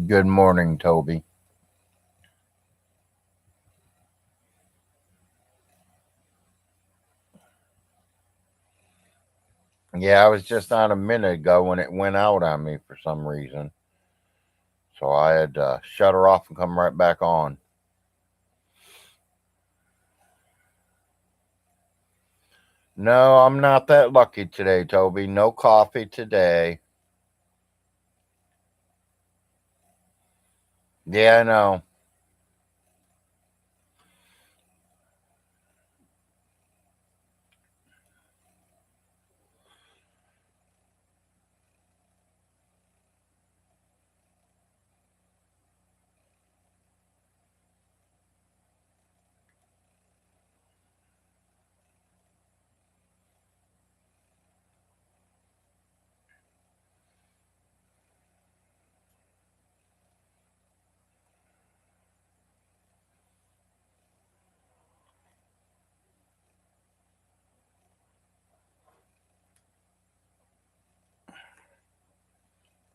Good morning, Toby. Yeah, I was just on a minute ago when it went out on me for some reason. So I had to shut her off and come right back on. No, I'm not that lucky today, Toby. No coffee today. Yeah, I know.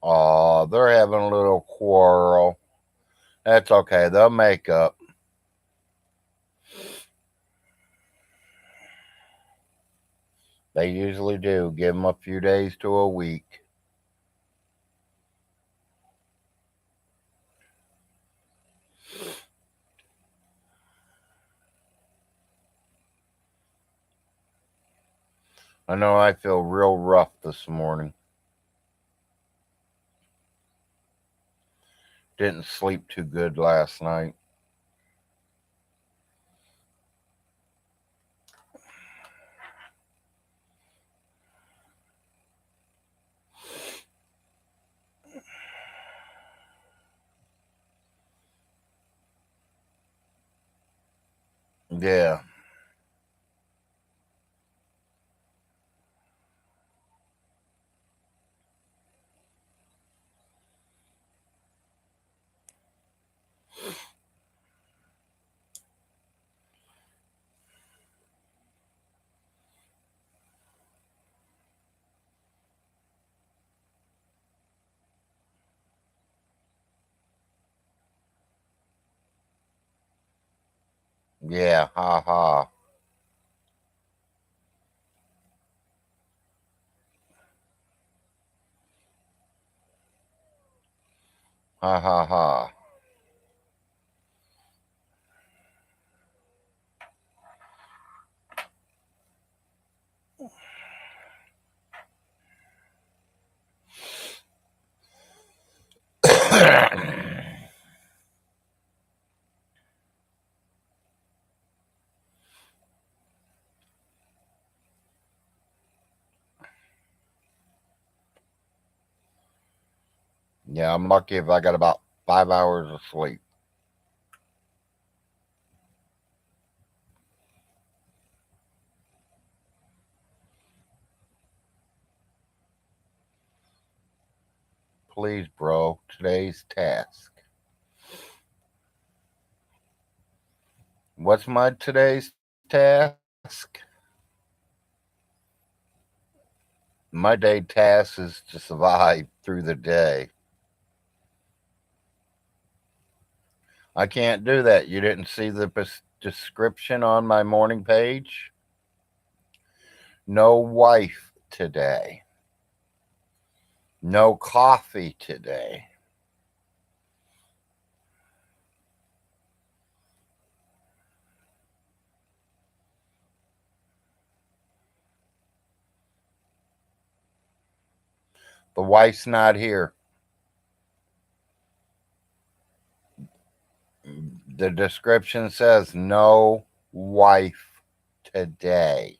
Oh, they're having a little quarrel. That's okay. They'll make up. They usually do. Give them a few days to a week. I know I feel real rough this morning. Didn't sleep too good last night. Yeah. Yeah. Ha ha. Ha ha ha. Yeah, I'm lucky if I got about 5 hours of sleep. Please, bro. Today's task. What's my today's task? My day task is to survive through the day. I can't do that. You didn't see the description on my morning page? No wife today. No coffee today. The wife's not here. The description says no wife today.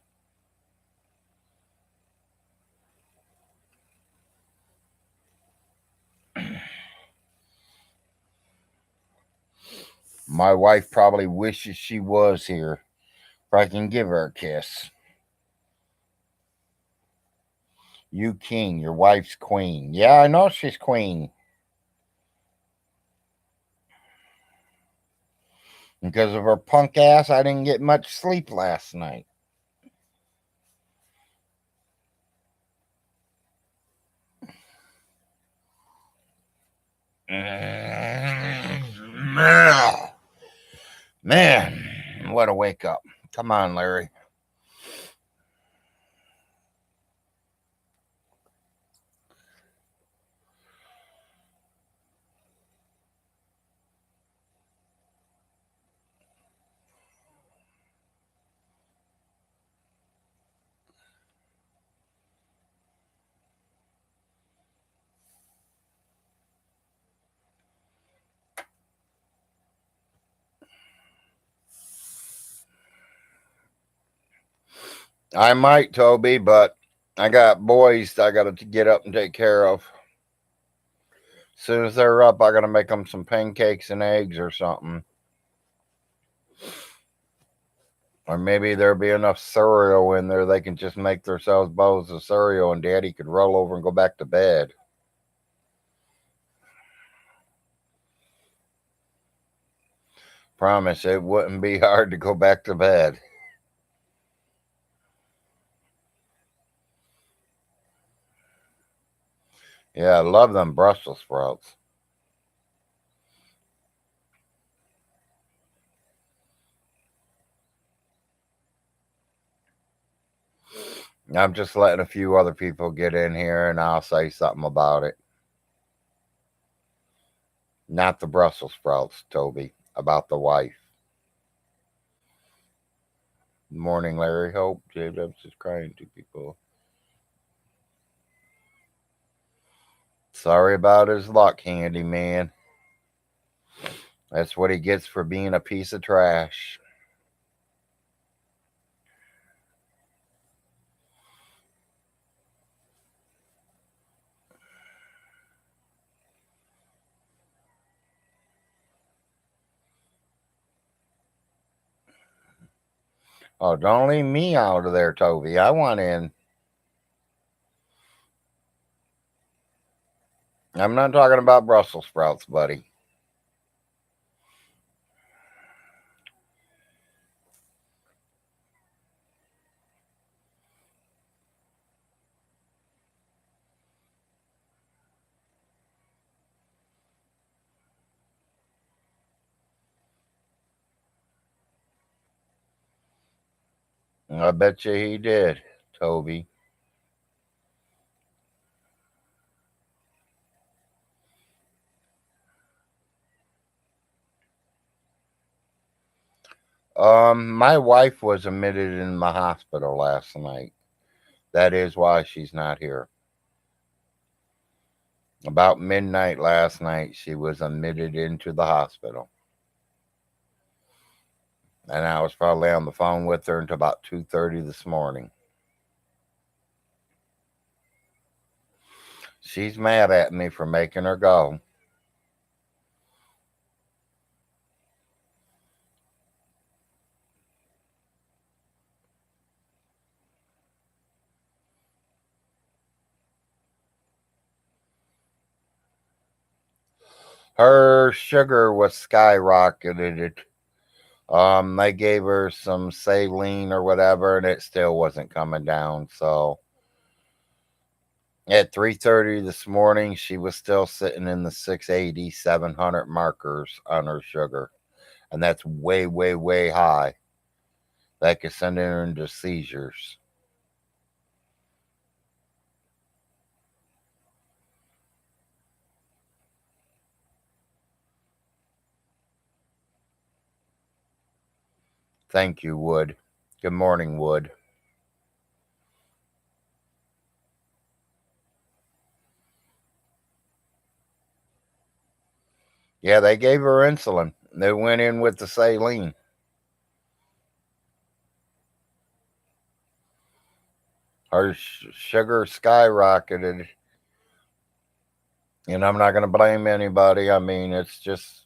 My wife probably wishes she was here. If I can give her a kiss. You king, your wife's queen. Yeah, I know she's queen. Because of her punk ass, I didn't get much sleep last night. Man, what a wake up. Come on, Larry. I might, Toby, but I got boys I got to get up and take care of. As soon as they're up, I got to make them some pancakes and eggs or something. Or maybe there'll be enough cereal in there they can just make themselves bowls of cereal and Daddy could roll over and go back to bed. Promise it wouldn't be hard to go back to bed. Yeah, I love them Brussels sprouts. I'm just letting a few other people get in here and I'll say something about it. Not the Brussels sprouts, Toby, about the wife. Morning, Larry. Hope. J-Dubs is crying to people. Sorry about his luck, handyman. That's what he gets for being a piece of trash. Oh, don't leave me out of there, Toby. I want in. I'm not talking about Brussels sprouts, buddy. I bet you he did, Toby. My wife was admitted in the hospital last night. That is why she's not here. About midnight last night, she was admitted into the hospital. And I was probably on the phone with her until about 2:30 this morning. She's mad at me for making her go. Her sugar was skyrocketed. They gave her some saline or whatever, and it still wasn't coming down. So at 3:30 this morning, she was still sitting in the 680, 700 markers on her sugar, and that's way, way, way high. That could send her into seizures. Thank you, Wood. Good morning, Wood. Yeah, they gave her insulin. They went in with the saline. Her sugar skyrocketed. And I'm not going to blame anybody. I mean, it's just,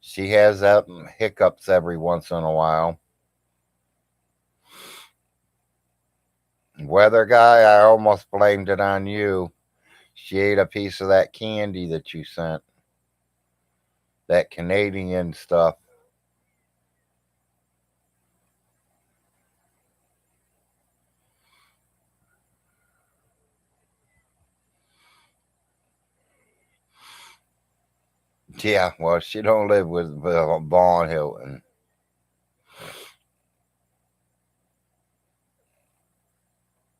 she has that hiccups every once in a while. Weather guy, I almost blamed it on you. She ate a piece of that candy that you sent, that Canadian stuff. Yeah, well, she don't live with Vaughn Hilton.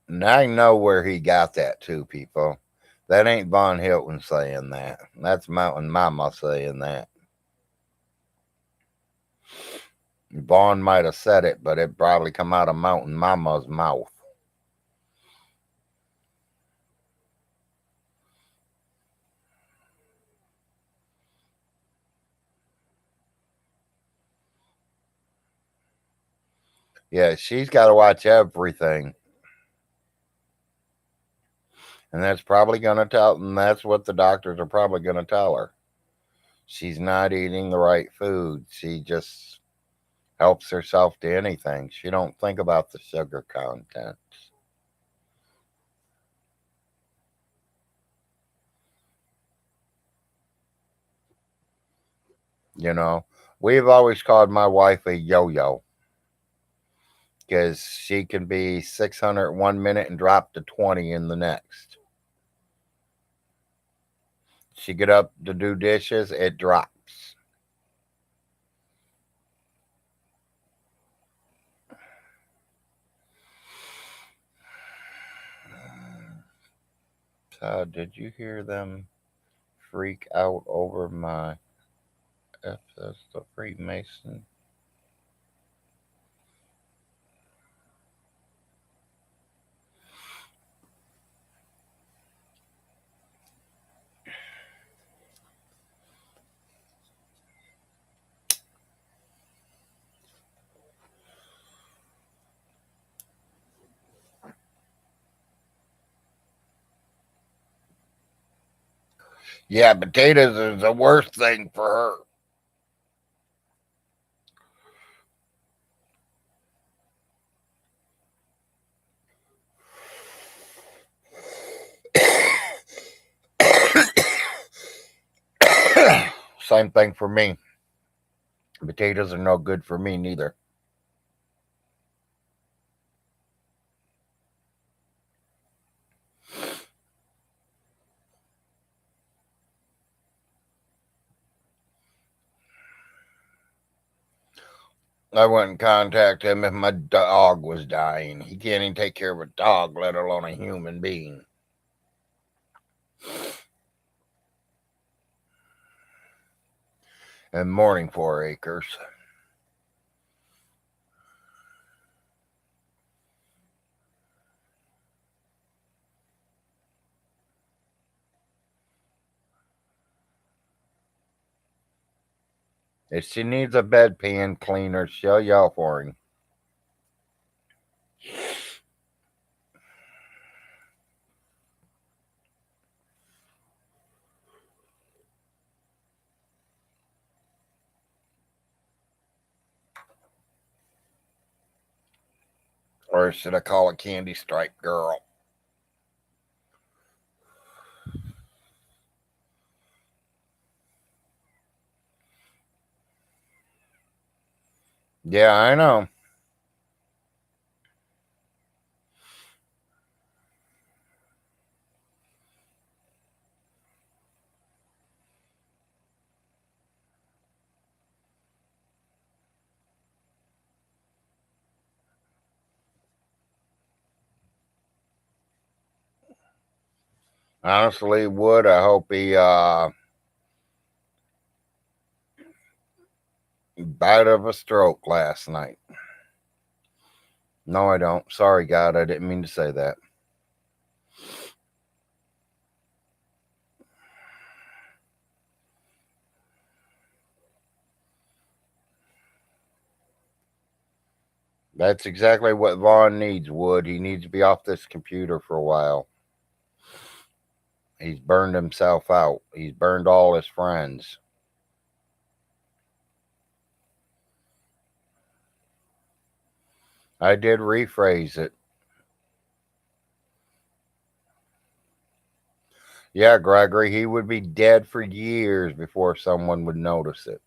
And I know where he got that too, people. That ain't Von Hilton saying that. That's Mountain Mama saying that. Vaughn might have said it, but it probably come out of Mountain Mama's mouth. Yeah, she's got to watch everything. And that's probably going to tell, and that's what the doctors are probably going to tell her. She's not eating the right food. She just helps herself to anything. She don't think about the sugar content. You know, we've always called my wife a yo-yo because she can be 600 1 minute and drop to 20 in the next. She get up to do dishes, it drops. So, did you hear them freak out over my FS, the Freemason? Yeah, potatoes is the worst thing for her. Same thing for me. Potatoes are no good for me neither. I wouldn't contact him if my dog was dying. He can't even take care of a dog, let alone a human being. And mourning 4 acres. If she needs a bedpan cleaner, she'll yell for him. Or should I call a candy stripe girl? Yeah, I know. Honestly, Wood, I hope he died of a stroke last night. No, I don't. Sorry, God, I didn't mean to say that. That's exactly what Vaughn needs, Wood. He needs to be off this computer for a while. He's burned himself out. He's burned all his friends. I did rephrase it. Yeah, Gregory, he would be dead for years before someone would notice it.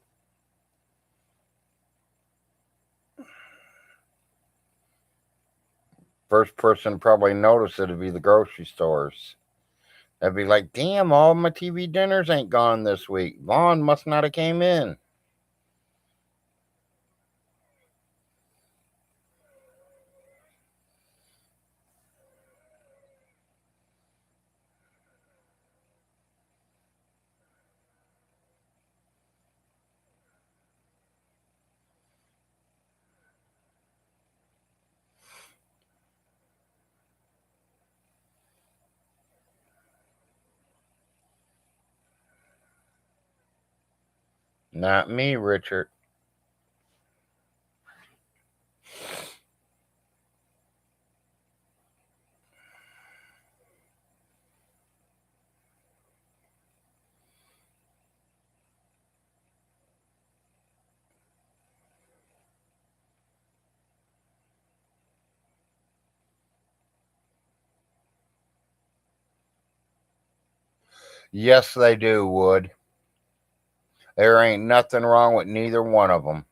First person to probably notice it would be the grocery stores. I'd be like, damn, all my TV dinners ain't gone this week. Vaughn must not have came in. Not me, Richard. Yes, they do, Wood. There ain't nothing wrong with neither one of them.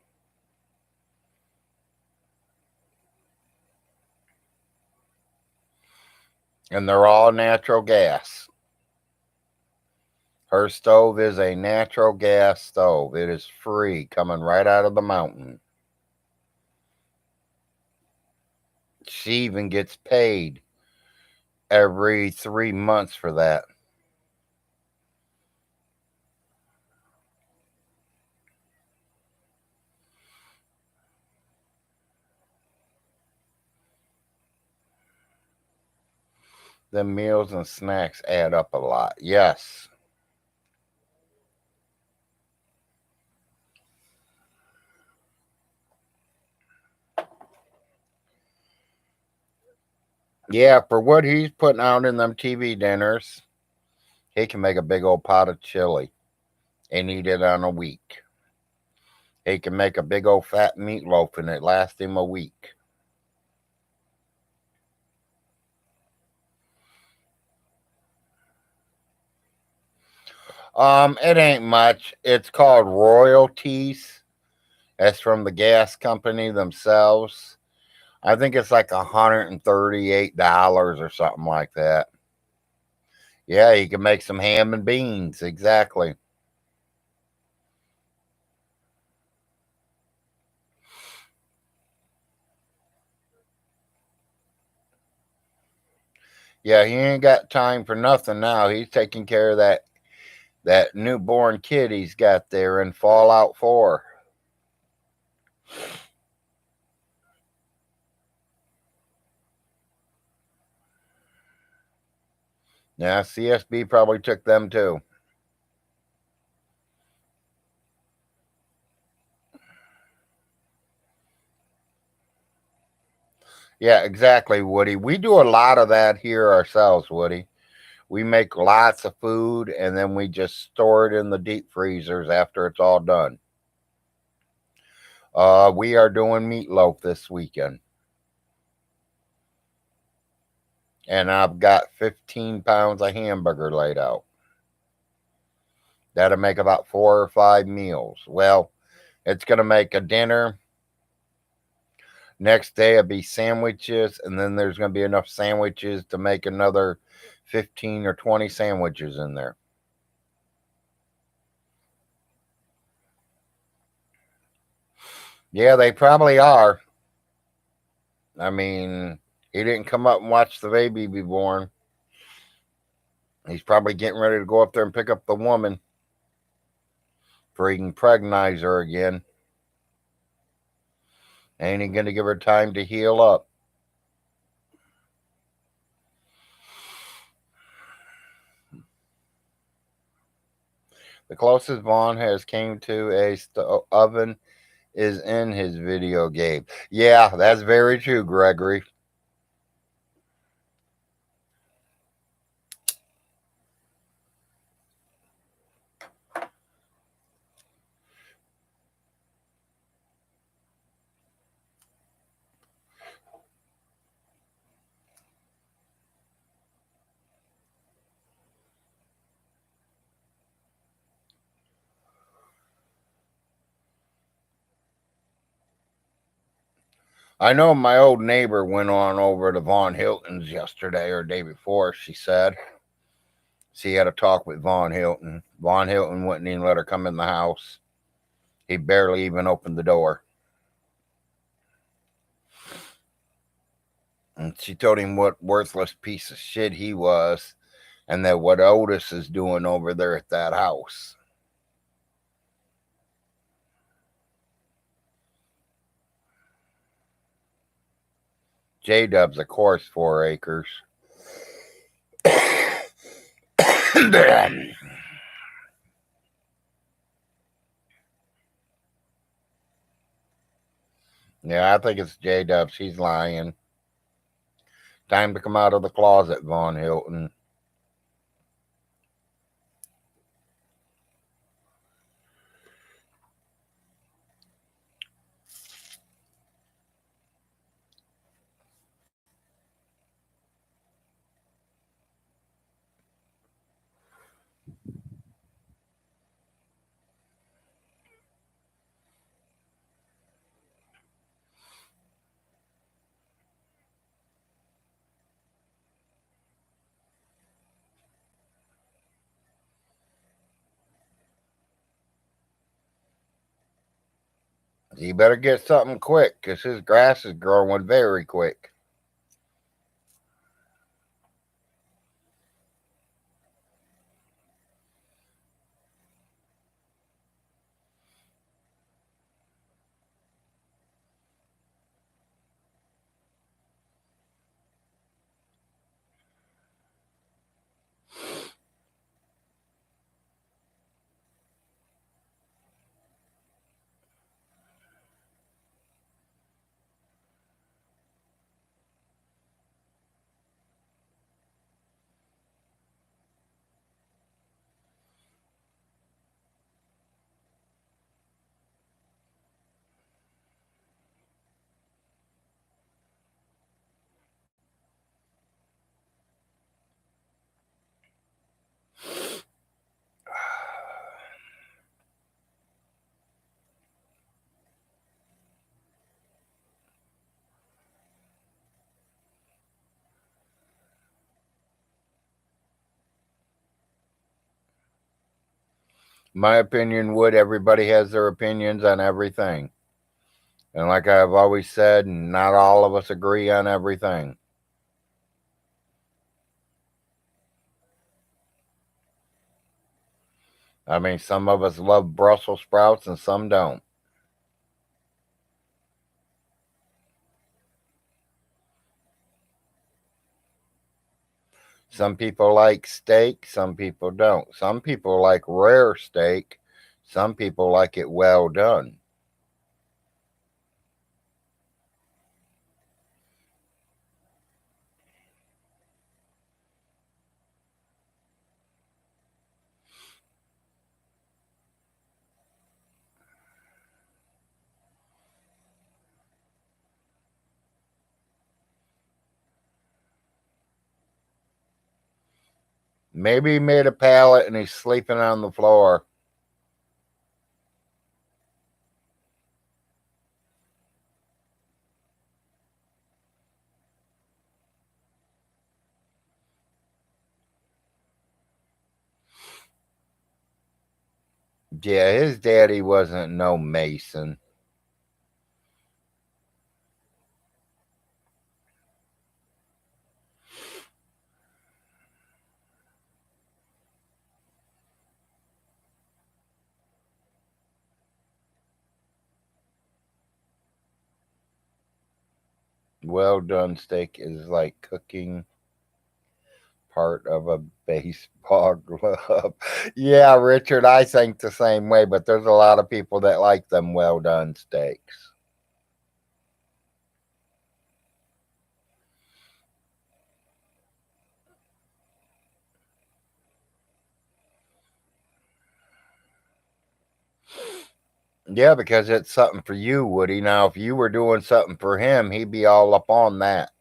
And they're all natural gas. Her stove is a natural gas stove. It is free, coming right out of the mountain. She even gets paid every 3 months for that. The meals and snacks add up a lot. Yes. Yeah, for what he's putting out in them TV dinners, he can make a big old pot of chili and eat it on a week. He can make a big old fat meatloaf and it lasts him a week. It ain't much. It's called royalties. That's from the gas company themselves. I think it's like $138 or something like that. Yeah, you can make some ham and beans. Exactly. Yeah, he ain't got time for nothing now. He's taking care of that newborn kid he's got there in Fallout 4. Yeah, CSB probably took them too. Yeah, exactly, Woody. We do a lot of that here ourselves, Woody. We make lots of food and then we just store it in the deep freezers after it's all done. We are doing meatloaf this weekend. And I've got 15 pounds of hamburger laid out. That'll make about 4 or 5 meals. Well, it's going to make a dinner. Next day, it'll be sandwiches. And then there's going to be enough sandwiches to make another 15 or 20 sandwiches in there. Yeah, they probably are. I mean, he didn't come up and watch the baby be born. He's probably getting ready to go up there and pick up the woman for he can pregnize her again. Ain't he going to give her time to heal up? The closest Vaughn has came to a oven is in his video game. Yeah, that's very true, Gregory. I know my old neighbor went on over to Von Hilton's yesterday or day before, she said. She had a talk with Von Hilton. Von Hilton wouldn't even let her come in the house. He barely even opened the door. And she told him what worthless piece of shit he was and that what Otis is doing over there at that house. J-Dub's, of course, 4 acres. Yeah, I think it's J-Dub. She's lying. Time to come out of the closet, Von Hilton. He better get something quick, 'cause his grass is growing very quick. My opinion would, everybody has their opinions on everything. And like I've always said, not all of us agree on everything. I mean, some of us love Brussels sprouts and some don't. Some people like steak, some people don't. Some people like rare steak, some people like it well done. Maybe he made a pallet and he's sleeping on the floor. Yeah, his daddy wasn't no Mason. Well done steak is like cooking part of a baseball glove. Yeah, Richard, I think the same way, but there's a lot of people that like them well done steaks. Yeah, because it's something for you, Woody. Now, if you were doing something for him, he'd be all up on that.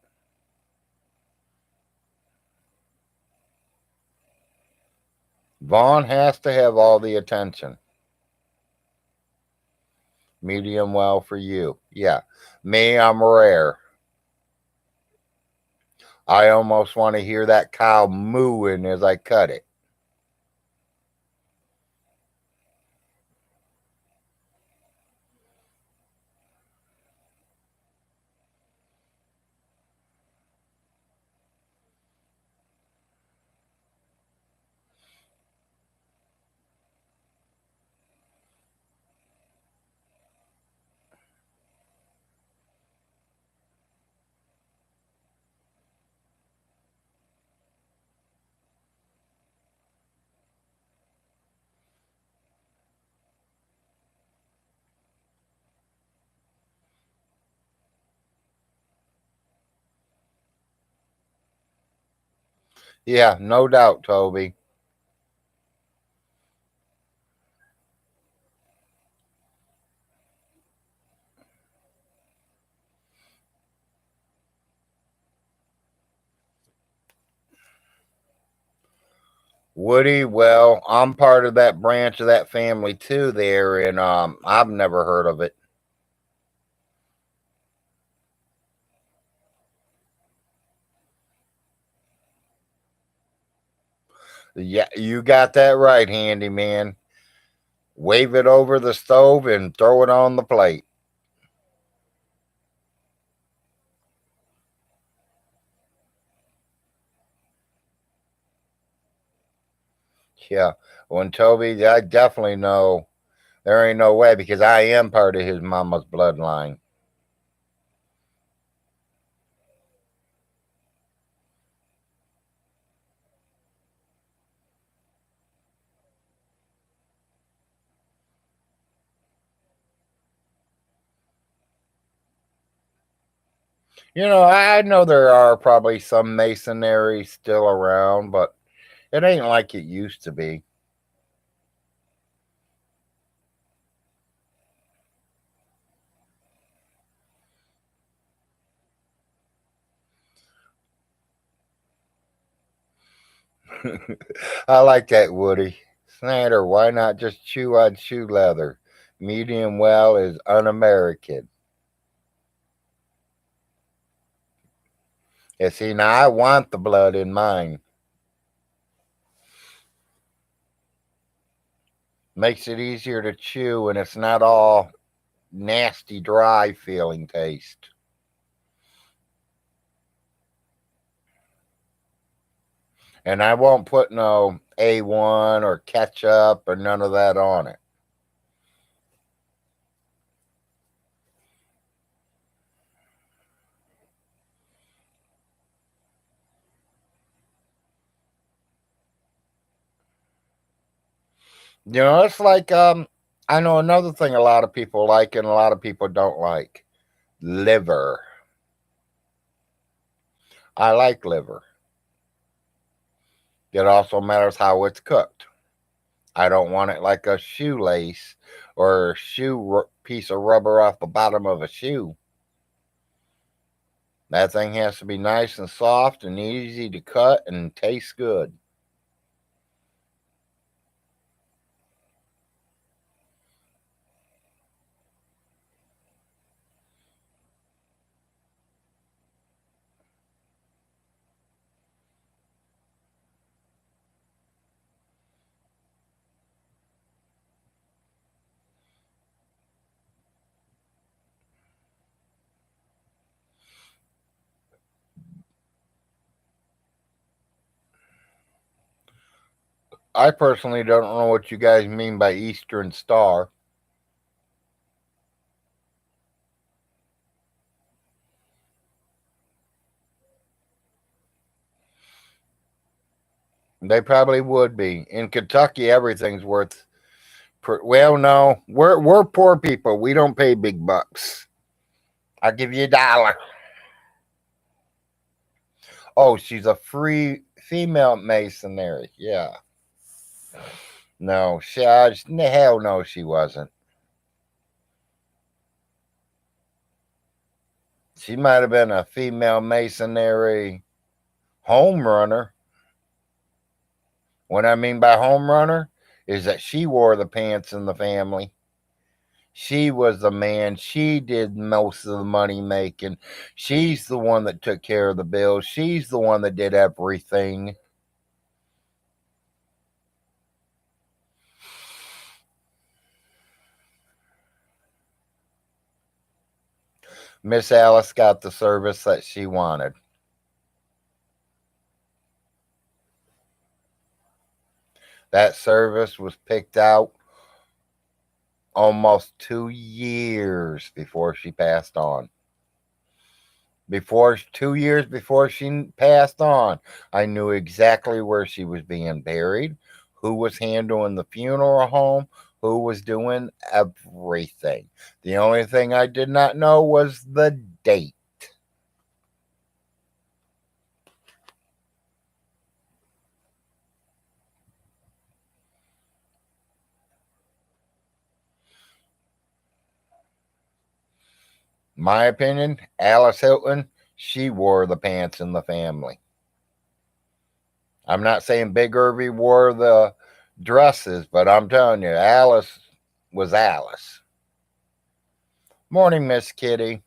Vaughn has to have all the attention. Medium well for you. Yeah. Me, I'm rare. I almost want to hear that cow mooing as I cut it. Yeah, no doubt, Toby. Woody, well, I'm part of that branch of that family too there, and I've never heard of it. Yeah, you got that right, handy man. Wave it over the stove and throw it on the plate. Yeah. Well, Toby, I definitely know there ain't no way because I am part of his mama's bloodline. I know there are probably some masonry still around, but it ain't like it used to be. I like that, Woody. Snyder, why not just chew on shoe leather? Medium well is un American. Yeah, see, now I want the blood in mine. Makes it easier to chew and it's not all nasty, dry feeling taste. And I won't put no A1 or ketchup or none of that on it. It's like I know another thing a lot of people like and a lot of people don't like. Liver. I like liver. It also matters how it's cooked. I don't want it like a shoelace or a piece of rubber off the bottom of a shoe. That thing has to be nice and soft and easy to cut and taste good. I personally don't know what you guys mean by Eastern Star. They probably would be. In Kentucky, everything's worth. Well, no, we're poor people. We don't pay big bucks. I'll give you $1. Oh, she's a free female masonry. Yeah. No, hell no, she wasn't. She might have been a female masonry home runner. What I mean by home runner is that she wore the pants in the family. She was the man. She did most of the money making. She's the one that took care of the bills. She's the one that did everything. Miss Alice got the service that she wanted. That service was picked out almost 2 years before she passed on. Before 2 years before she passed on, I knew exactly where she was being buried, who was handling the funeral home, who was doing everything. The only thing I did not know was the date. My opinion, Alice Hilton, she wore the pants in the family. I'm not saying Big Irby wore the dresses, but I'm telling you, Alice was Alice. Morning, Miss Kitty.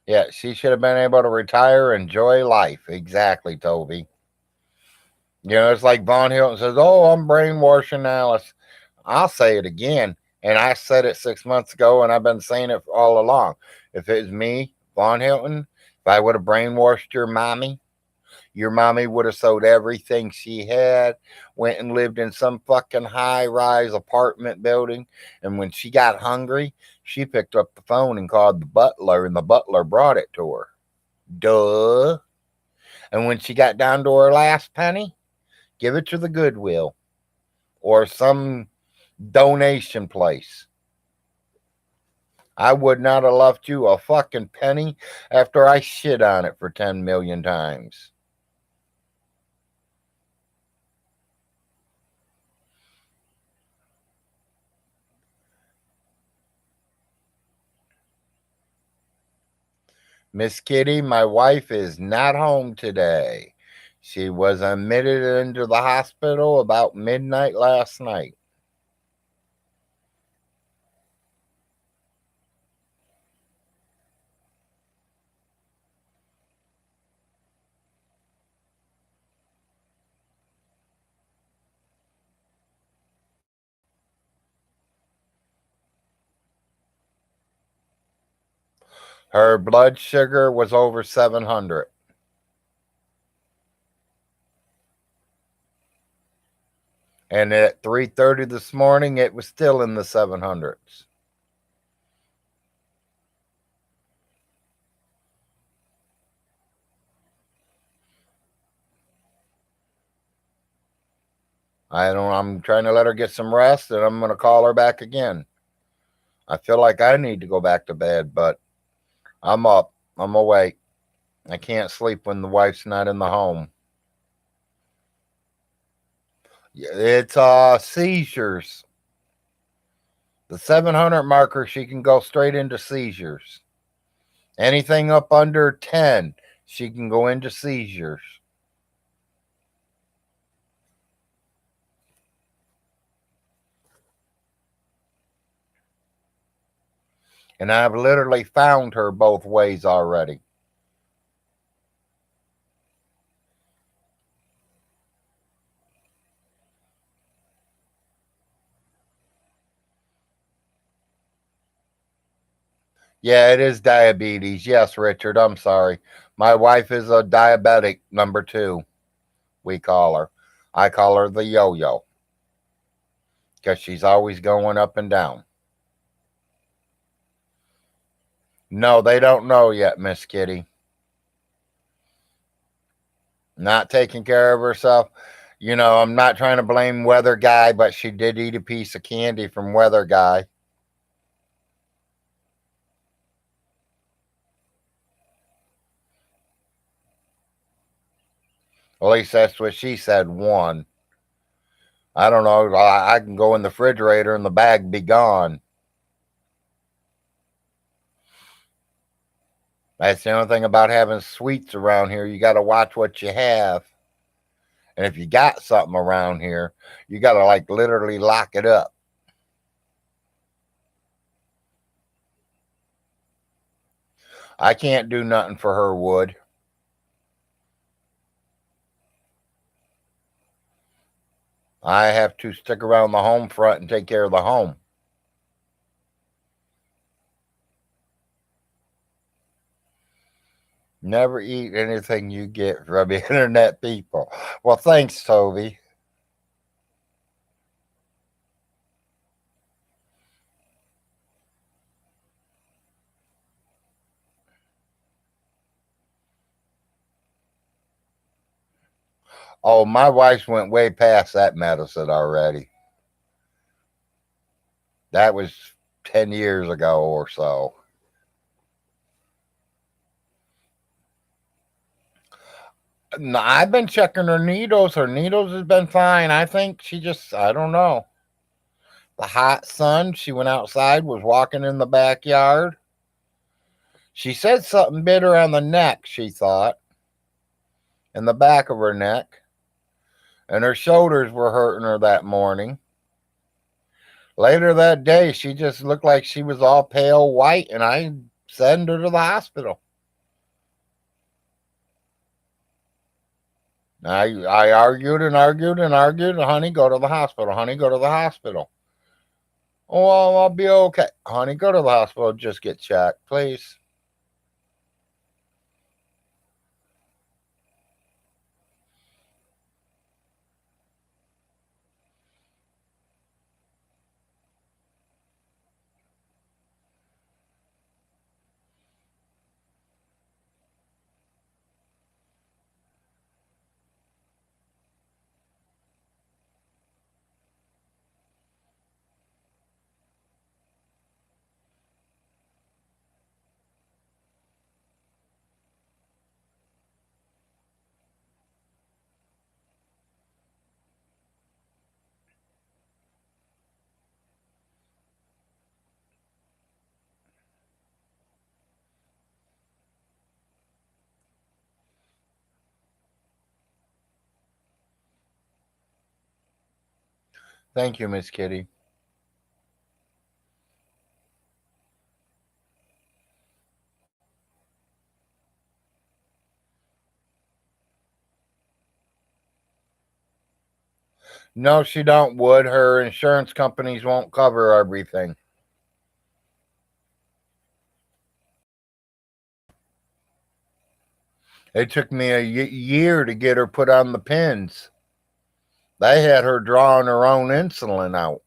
Yeah, she should have been able to retire, enjoy life. Exactly, Toby. It's like Von Hilton says, "Oh, I'm brainwashing Alice." I'll say it again, and I said it 6 months ago, and I've been saying it all along. If it was me, Von Hilton, if I would have brainwashed your mommy would have sold everything she had, went and lived in some fucking high rise apartment building, and when she got hungry, she picked up the phone and called the butler, and the butler brought it to her. Duh. And when she got down to her last penny, give it to the Goodwill or some donation place. I would not have left you a fucking penny after I shit on it for 10 million times. Miss Kitty, my wife is not home today. She was admitted into the hospital about midnight last night. Her blood sugar was over 700. And at 3:30 this morning, it was still in the 700s. I'm trying to let her get some rest, and I'm going to call her back again. I feel like I need to go back to bed, but I'm up. I'm awake. I can't sleep when the wife's not in the home. It's seizures. The 700 marker, she can go straight into seizures. Anything up under 10, she can go into seizures. And I've literally found her both ways already. Yeah, it is diabetes. Yes, Richard, I'm sorry. My wife is a diabetic number 2, we call her. I call her the yo yo because she's always going up and down. No, they don't know yet, Miss Kitty. Not taking care of herself. I'm not trying to blame Weather Guy, but she did eat a piece of candy from Weather Guy. At least that's what she said. One. I don't know. I can go in the refrigerator and the bag be gone. That's the only thing about having sweets around here. You got to watch what you have. And if you got something around here, you got to like literally lock it up. I can't do nothing for her, Wood. I have to stick around the home front and take care of the home. Never eat anything you get from internet people. Well, thanks, Toby. Oh, my wife went way past that medicine already. That was 10 years ago or so. No, I've been checking her needles. Her needles has been fine. I think she just, I don't know. The hot sun, she went outside, was walking in the backyard. She said something bit her on the neck, she thought, in the back of her neck. And her shoulders were hurting her that morning. Later that day, she just looked like she was all pale white, and I sent her to the hospital. I argued and argued and argued. Honey, go to the hospital. Honey, go to the hospital. Oh, well, I'll be okay. Honey, go to the hospital. Just get checked, please. Thank you, Miss Kitty. No, she don't. Would her insurance companies won't cover everything? It took me a year to get her put on the pins. They had her drawing her own insulin out.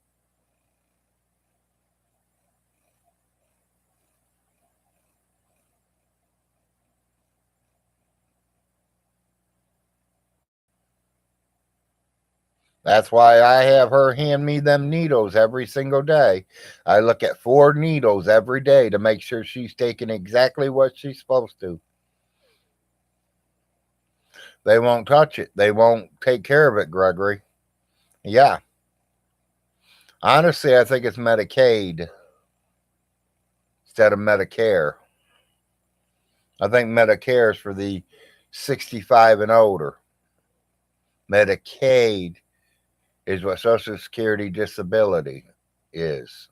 That's why I have her hand me them needles every single day. I look at 4 needles every day to make sure she's taking exactly what she's supposed to. They won't touch it. They won't take care of it, Gregory. Yeah. Honestly, I think it's Medicaid instead of Medicare. I think Medicare is for the 65 and older. Medicaid is what Social Security disability is.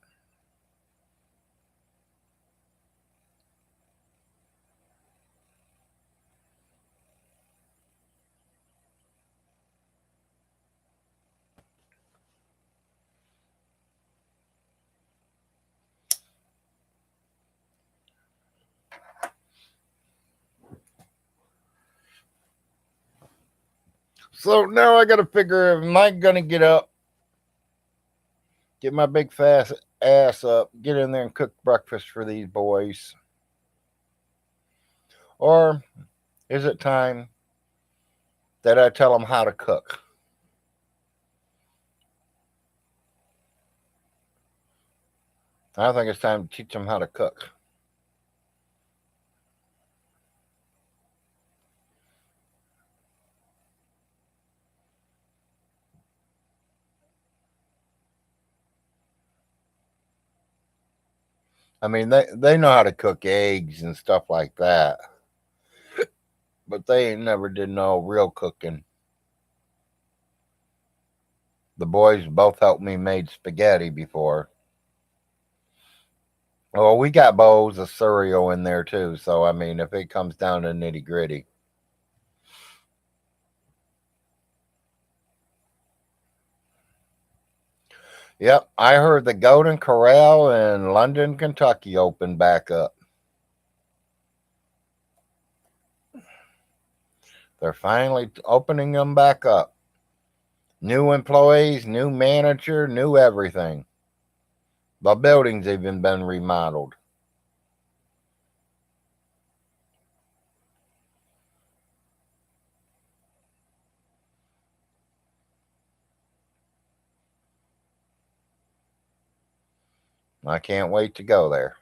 So now I got to figure, am I going to get up, get my big fast ass up, get in there and cook breakfast for these boys? Or is it time that I tell them how to cook? I think it's time to teach them how to cook. I mean, they know how to cook eggs and stuff like that, but they ain't never did no real cooking. The boys both helped me made spaghetti before. Well, we got bowls of cereal in there too, so I mean, if it comes down to nitty gritty. Yep, I heard the Golden Corral in London, Kentucky opened back up. They're finally opening them back up. New employees, new manager, new everything. The building's even been remodeled. I can't wait to go there.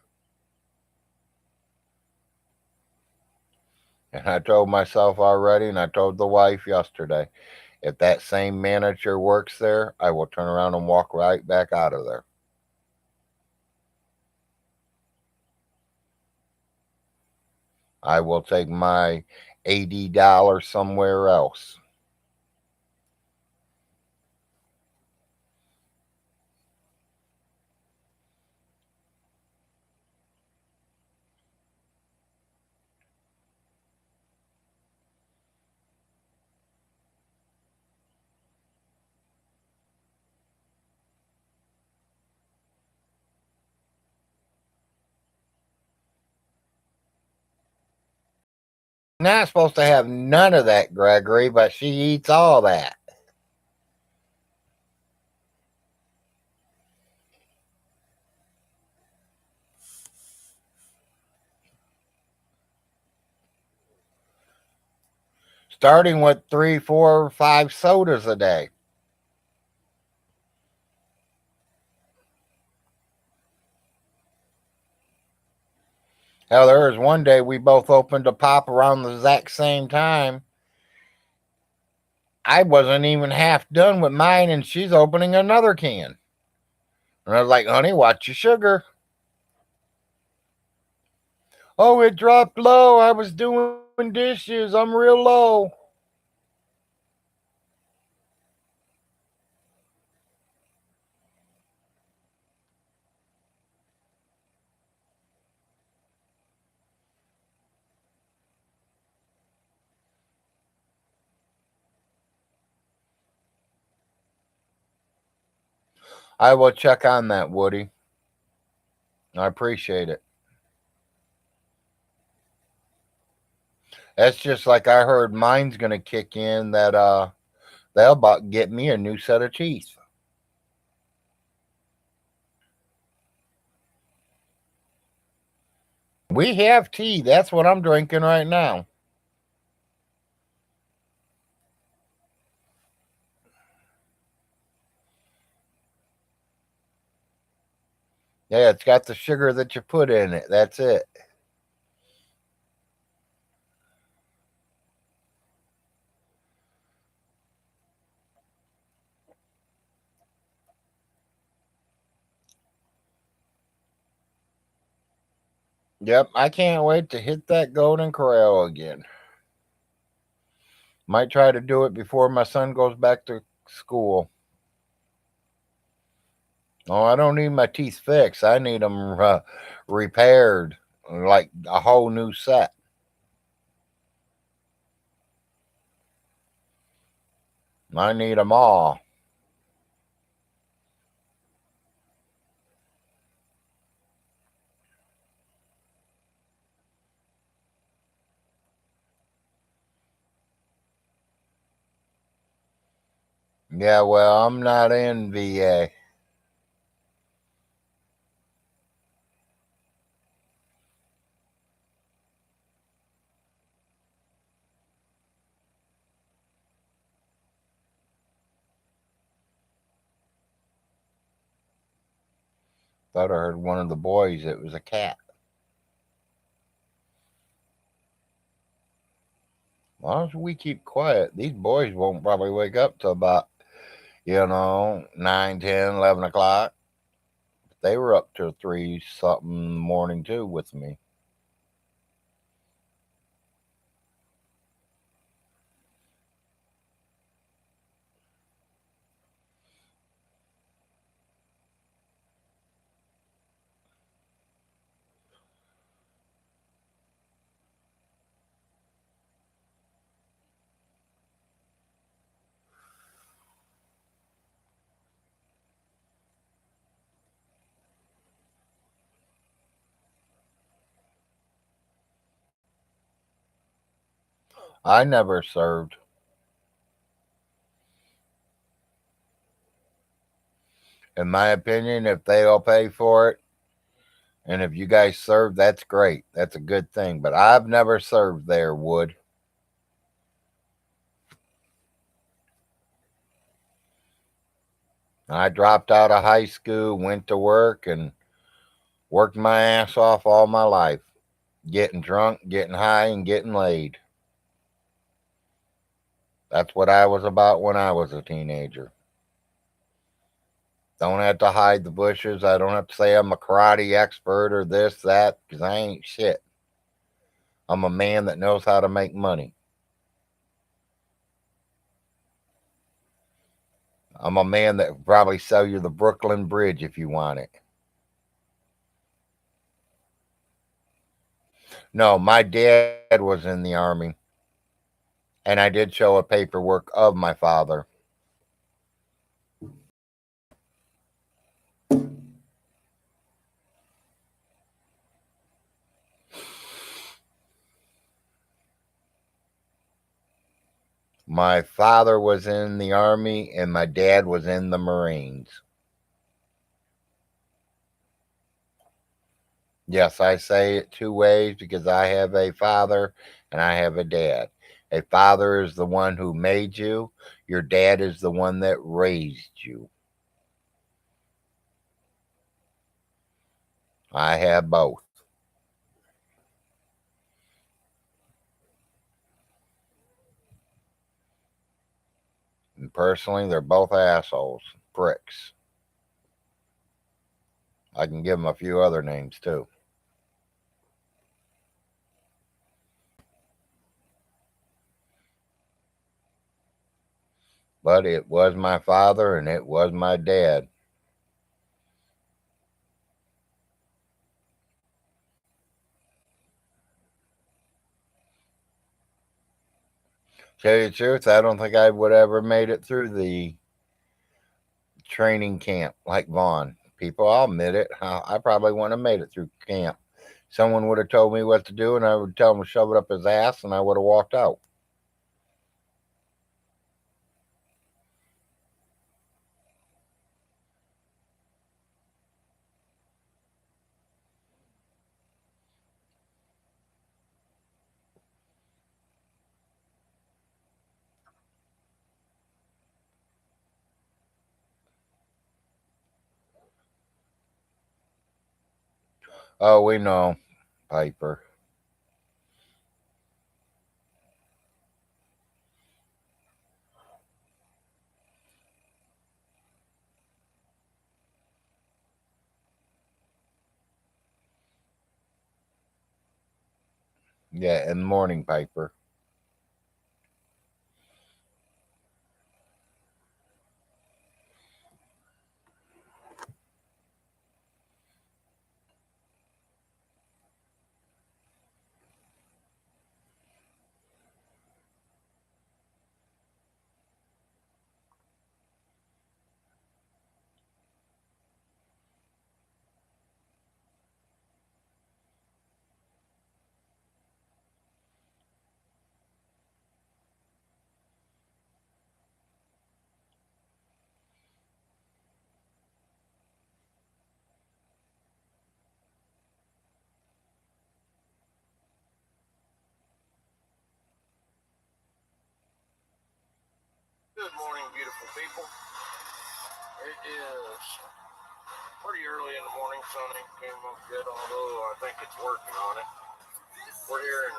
And I told myself already, and I told the wife yesterday, if that same manager works there, I will turn around and walk right back out of there. I will take my $80 somewhere else. Not supposed to have none of that, Gregory, but she eats all that. Starting with 3, 4, 5 sodas a day. Hell, there was one day we both opened a pop around the exact same time. I wasn't even half done with mine, and she's opening another can. And I was like, honey, watch your sugar. Oh, it dropped low. I was doing dishes. I'm real low. I will check on that, Woody. I appreciate it. That's just like I heard mine's gonna kick in that they'll about get me a new set of teeth. We have tea. That's what I'm drinking right now. Yeah, it's got the sugar that you put in it. That's it. Yep, I can't wait to hit that Golden Corral again. Might try to do it before my son goes back to school. Oh, I don't need my teeth fixed. I need them repaired, like a whole new set. I need them all. Yeah, well, I'm not in VA. Thought I heard one of the boys. It was a cat. As long as we keep quiet, these boys won't probably wake up till about, 9, 10, 11 o'clock. They were up till 3 something in the morning too with me. I never served. In my opinion, if they'll pay for it, and if you guys serve, that's great. That's a good thing. But I've never served there, Wood. I dropped out of high school, went to work, and worked my ass off all my life, getting drunk, getting high, and getting laid. That's what I was about when I was a teenager. Don't have to hide the bushes. I don't have to say I'm a karate expert or this, that, because I ain't shit. I'm a man that knows how to make money. I'm a man that would probably sell you the Brooklyn Bridge if you want it. No, my dad was in the army, and I did show a paperwork of my father. My father was in the army, and my dad was in the Marines. Yes, I say it two ways because I have a father and I have a dad. A father is the one who made you, your dad is the one that raised you. I have both. And personally, they're both assholes, pricks. I can give them a few other names too. But it was my father and it was my dad. Tell you the truth, I don't think I would ever made it through the training camp like Vaughn. People, I'll admit it. I probably wouldn't have made it through camp. Someone would have told me what to do, and I would tell him to shove it up his ass, and I would have walked out. Oh, we know, Piper. Yeah, in the morning, Piper. Good morning, beautiful people. It is pretty early in the morning. Sun ain't came up good, although I think it's working on it. We're here in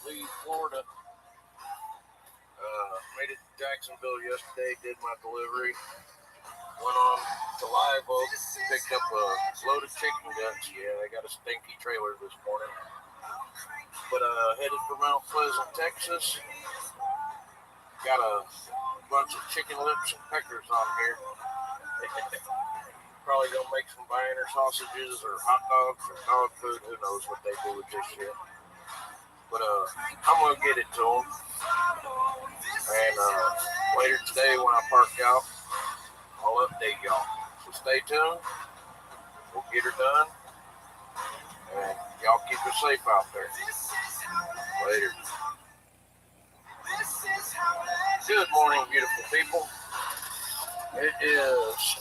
Lee, Florida. Made it to Jacksonville yesterday, did my delivery. Went on to Live Oak, picked up a load of chicken guts. Yeah, they got a stinky trailer this morning. But headed for Mount Pleasant, Texas. Got a bunch of chicken lips and peckers on here. Probably gonna make some Vienna sausages or hot dogs or dog food. Who knows what they do with this shit? But I'm gonna get it to them. And later today when I park out, I'll update y'all. So stay tuned. We'll get her done. And y'all keep her safe out there. Later. Good morning, beautiful people. It is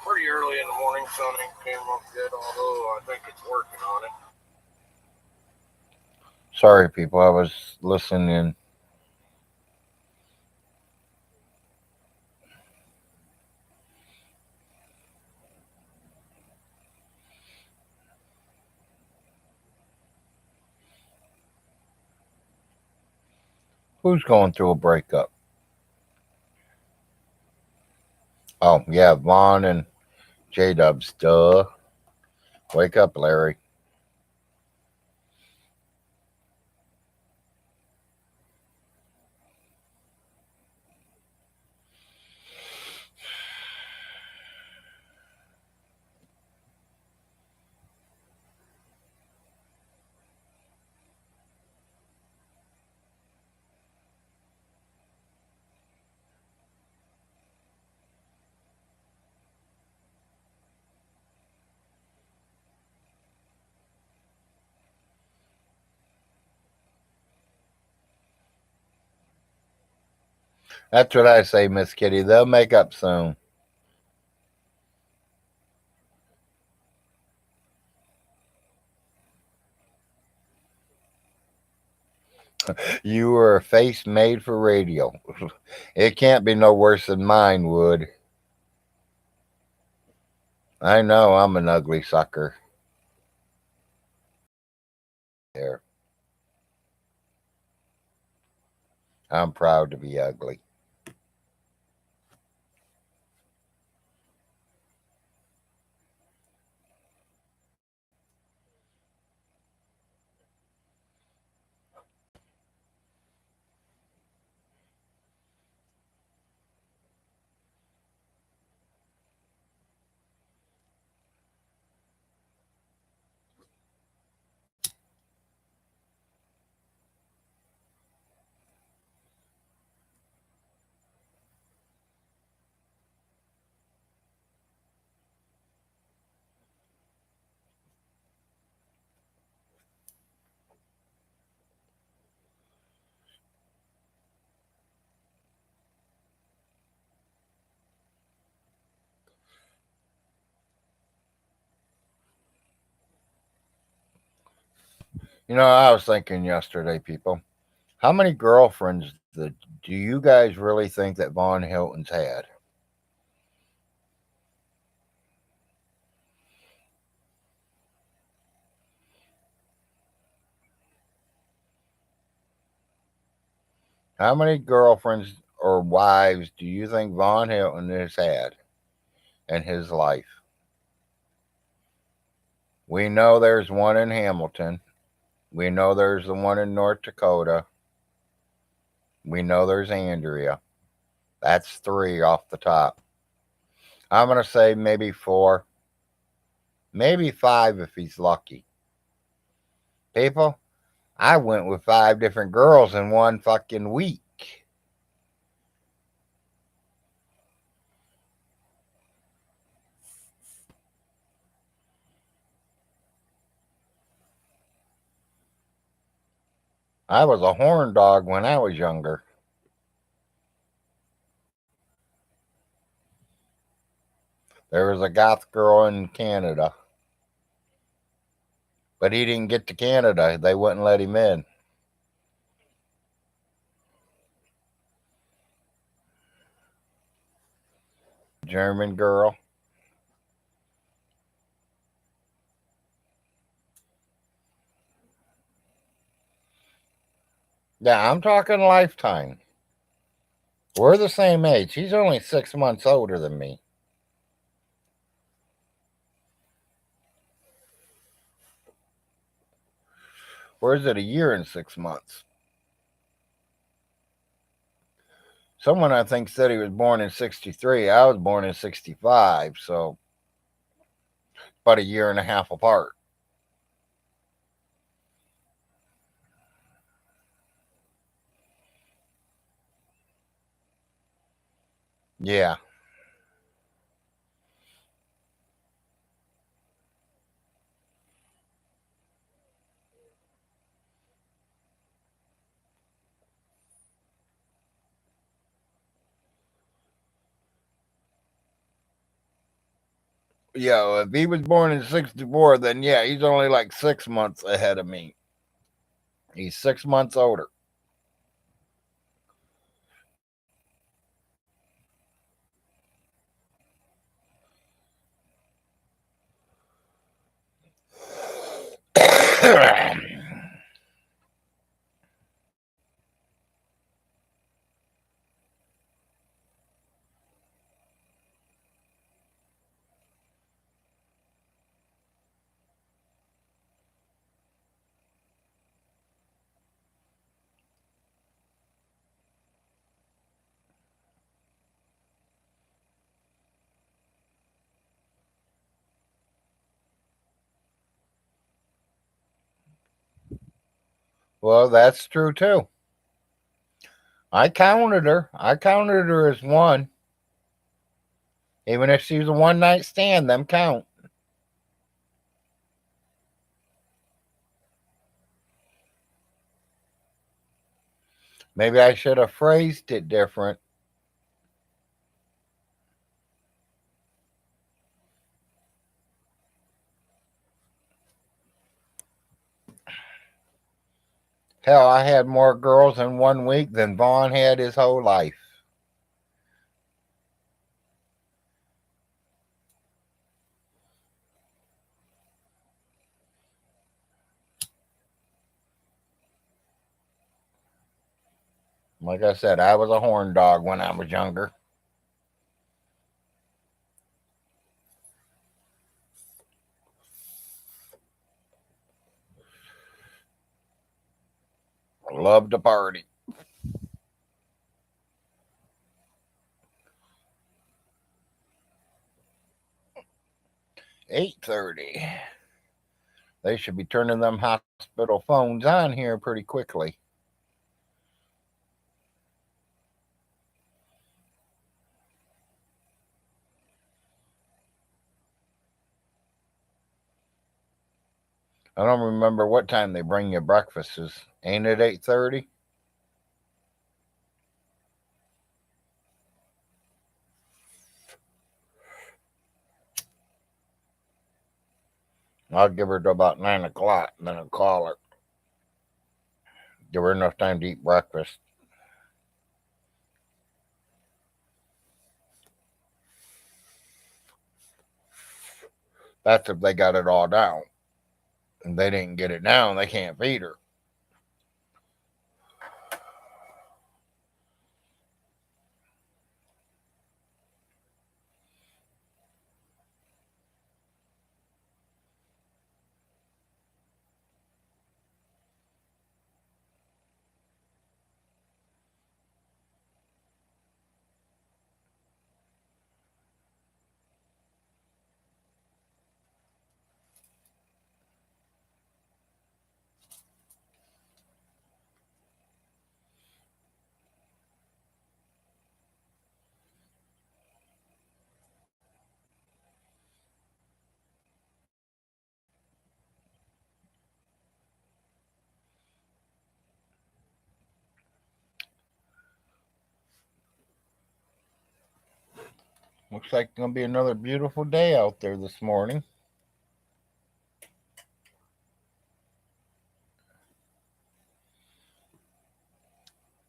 pretty early in the morning. Sun ain't came up yet, although I think it's working on it. Sorry, people. I was listening. Who's going through a breakup? Oh, yeah, Vaughn and J-Dubs. Duh. Wake up, Larry. That's what I say, Miss Kitty. They'll make up soon. You were a face made for radio. It can't be no worse than mine would. I know I'm an ugly sucker. There. I'm proud to be ugly. You know, I was thinking yesterday, people, how many girlfriends do you guys really think that Von Hilton's had? How many girlfriends or wives do you think Von Hilton has had in his life? We know there's one in Hamilton. We know there's the one in North Dakota. We know there's Andrea. That's three off the top. I'm going to say maybe four, maybe five if he's lucky. People, I went with five different girls in one fucking week. I was a horn dog when I was younger. There was a goth girl in Canada, but he didn't get to Canada. They wouldn't let him in. German girl. Yeah, I'm talking lifetime. We're the same age. He's only 6 months older than me. Or is it a year and 6 months? Someone I think said he was born in 63. I was born in 65, so about a year and a half apart. Yeah. Yeah, if he was born in 64, then yeah, he's only like 6 months ahead of me. He's 6 months older. Well, that's true too. I counted her. I counted her as one. Even if she was a one night stand, them count. Maybe I should have phrased it different. Hell, I had more girls in 1 week than Vaughn had his whole life. Like I said, I was a horn dog when I was younger. Loved to party. 8:30. They should be turning them hospital phones on here pretty quickly. I don't remember what time they bring you breakfasts. Ain't it 8:30? I'll give her to about 9 o'clock, and then I'll call her. Give her enough time to eat breakfast. That's if they got it all down. If they didn't get it down, they can't feed her. Looks like it's going to be another beautiful day out there this morning.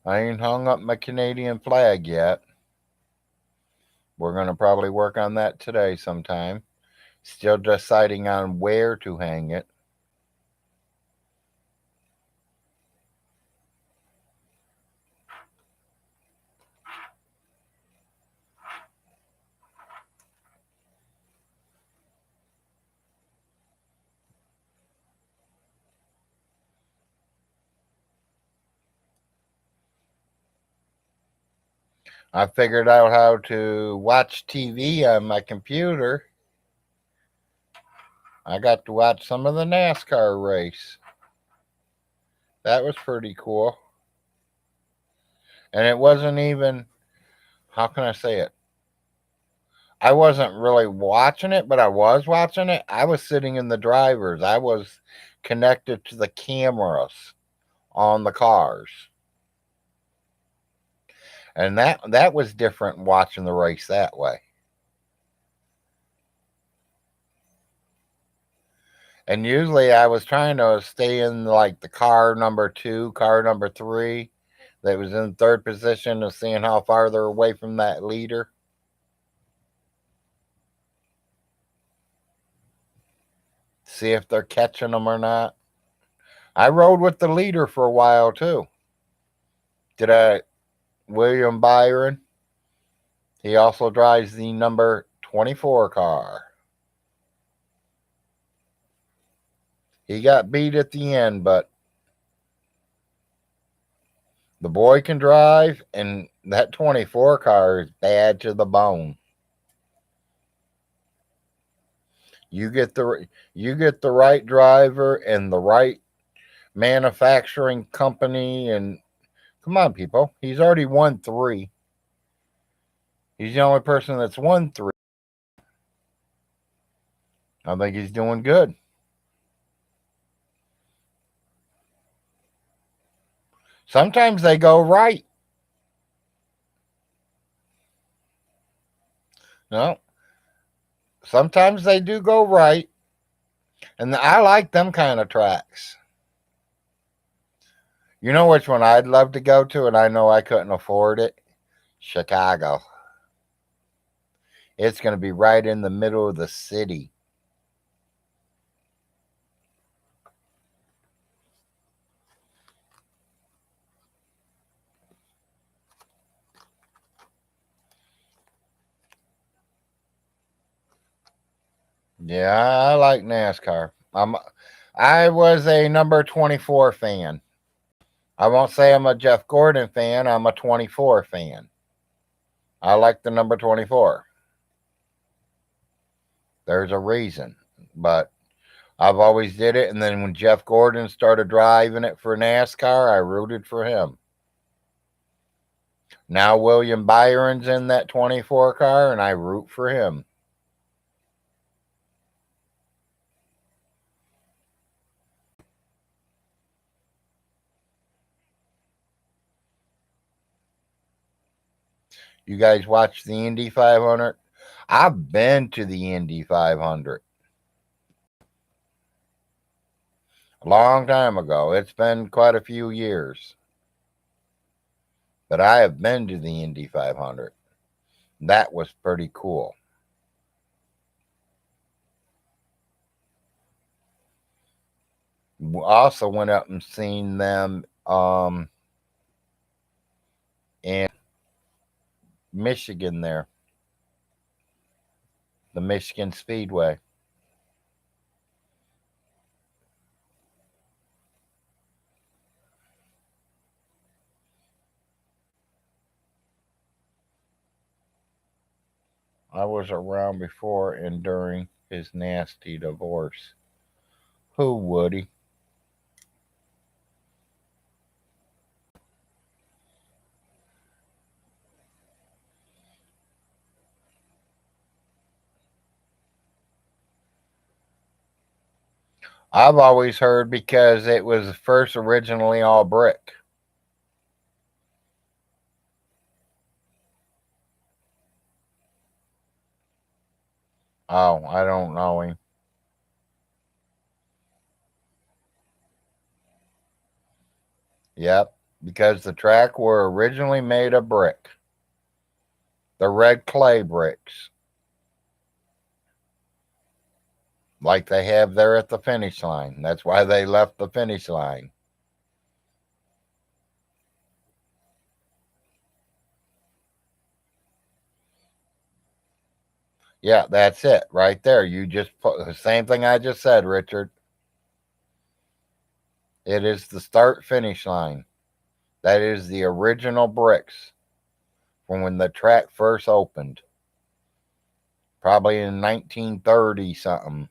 I ain't hung up my Canadian flag yet. We're going to probably work on that today sometime. Still deciding on where to hang it. I figured out how to watch TV on my computer. I got to watch some of the NASCAR race. That was pretty cool. And it wasn't even, how can I say it? I wasn't really watching it, but I was watching it. I was sitting in the driver's. I was connected to the cameras on the cars. And that was different watching the race that way. And usually I was trying to stay in like the car number 2, car number 3 that was in third position of seeing how far they're away from that leader. See if they're catching them or not. I rode with the leader for a while too. William Byron. He also drives the number 24 car. He got beat at the end, but the boy can drive, and that 24 car is bad to the bone. You get the right driver and the right manufacturing company. And come on, people, he's already won 3. He's the only person that's won 3. I think he's doing good. Sometimes they go right. No, sometimes they do go right. And I like them kind of tracks. You know which one I'd love to go to, and I know I couldn't afford it? Chicago. It's going to be right in the middle of the city. Yeah, I like NASCAR. I was a number 24 fan. I won't say I'm a Jeff Gordon fan. I'm a 24 fan. I like the number 24. There's a reason, but I've always did it. And then when Jeff Gordon started driving it for NASCAR, I rooted for him. Now William Byron's in that 24 car, and I root for him. You guys watch the Indy 500? I've been to the Indy 500 a long time ago. It's been quite a few years. But I have been to the Indy 500. That was pretty cool. Also went up and seen them in Michigan there. The Michigan Speedway. I was around before and during his nasty divorce. Who, Woody? I've always heard because it was first originally all brick. Oh, I don't know him. Yep, because the track were originally made of brick. The red clay bricks. Like they have there at the finish line. That's why they left the finish line. Yeah, that's it right there. You just put the same thing I just said, Richard. It is the start finish line. That is the original bricks from when the track first opened. Probably in 1930 something.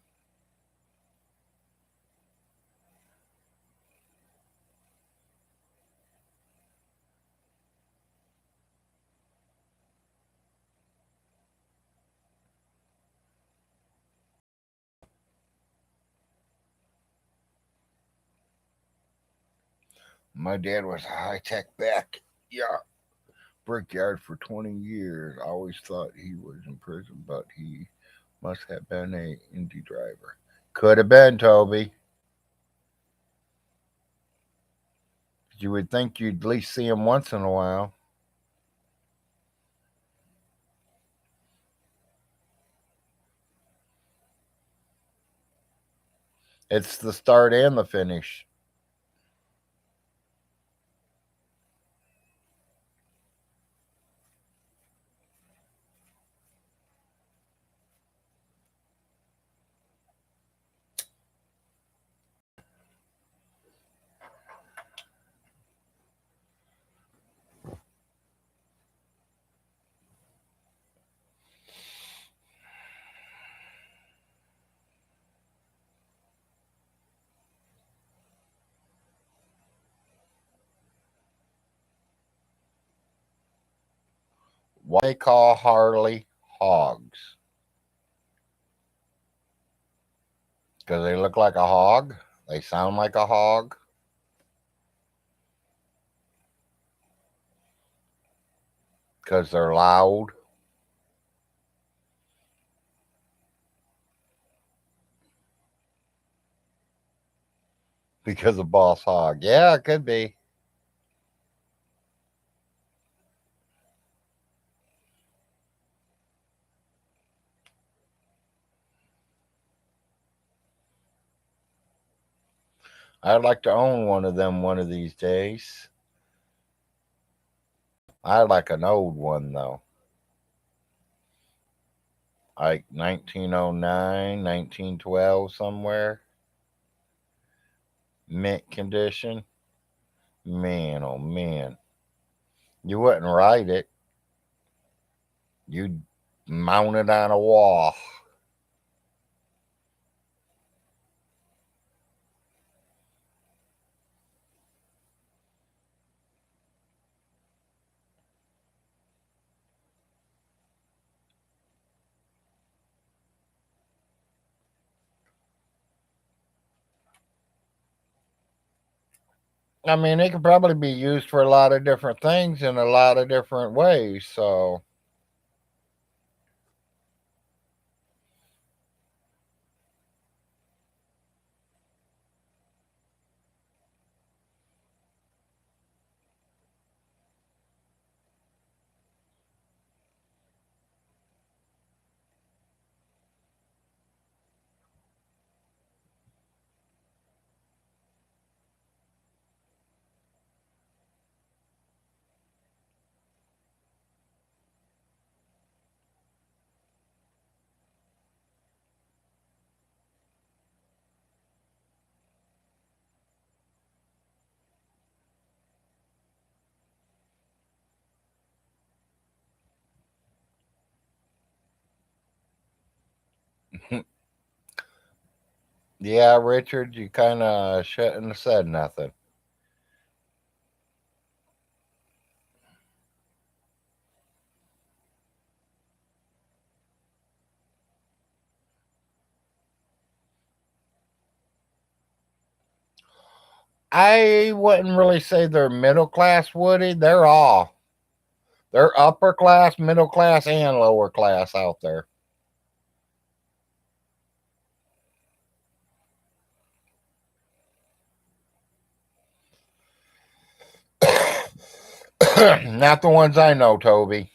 My dad was a high tech back. Yeah. Brickyard for 20 years. I always thought he was in prison, but he must have been a Indy driver. Could have been, Toby. You would think you'd at least see him once in a while. It's the start and the finish. Why they call Harley hogs? Because they look like a hog? They sound like a hog? Because they're loud? Because of Boss Hog? Yeah, it could be. I'd like to own one of them one of these days. I like an old one though. Like 1909, 1912 somewhere. Mint condition. Man, oh man. You wouldn't ride it. You'd mount it on a wall. I mean, it could probably be used for a lot of different things in a lot of different ways. So, yeah, Richard, you kind of shouldn't have said nothing. I wouldn't really say they're middle class, Woody. They're upper class, middle class, and lower class out there. Not the ones I know, Toby.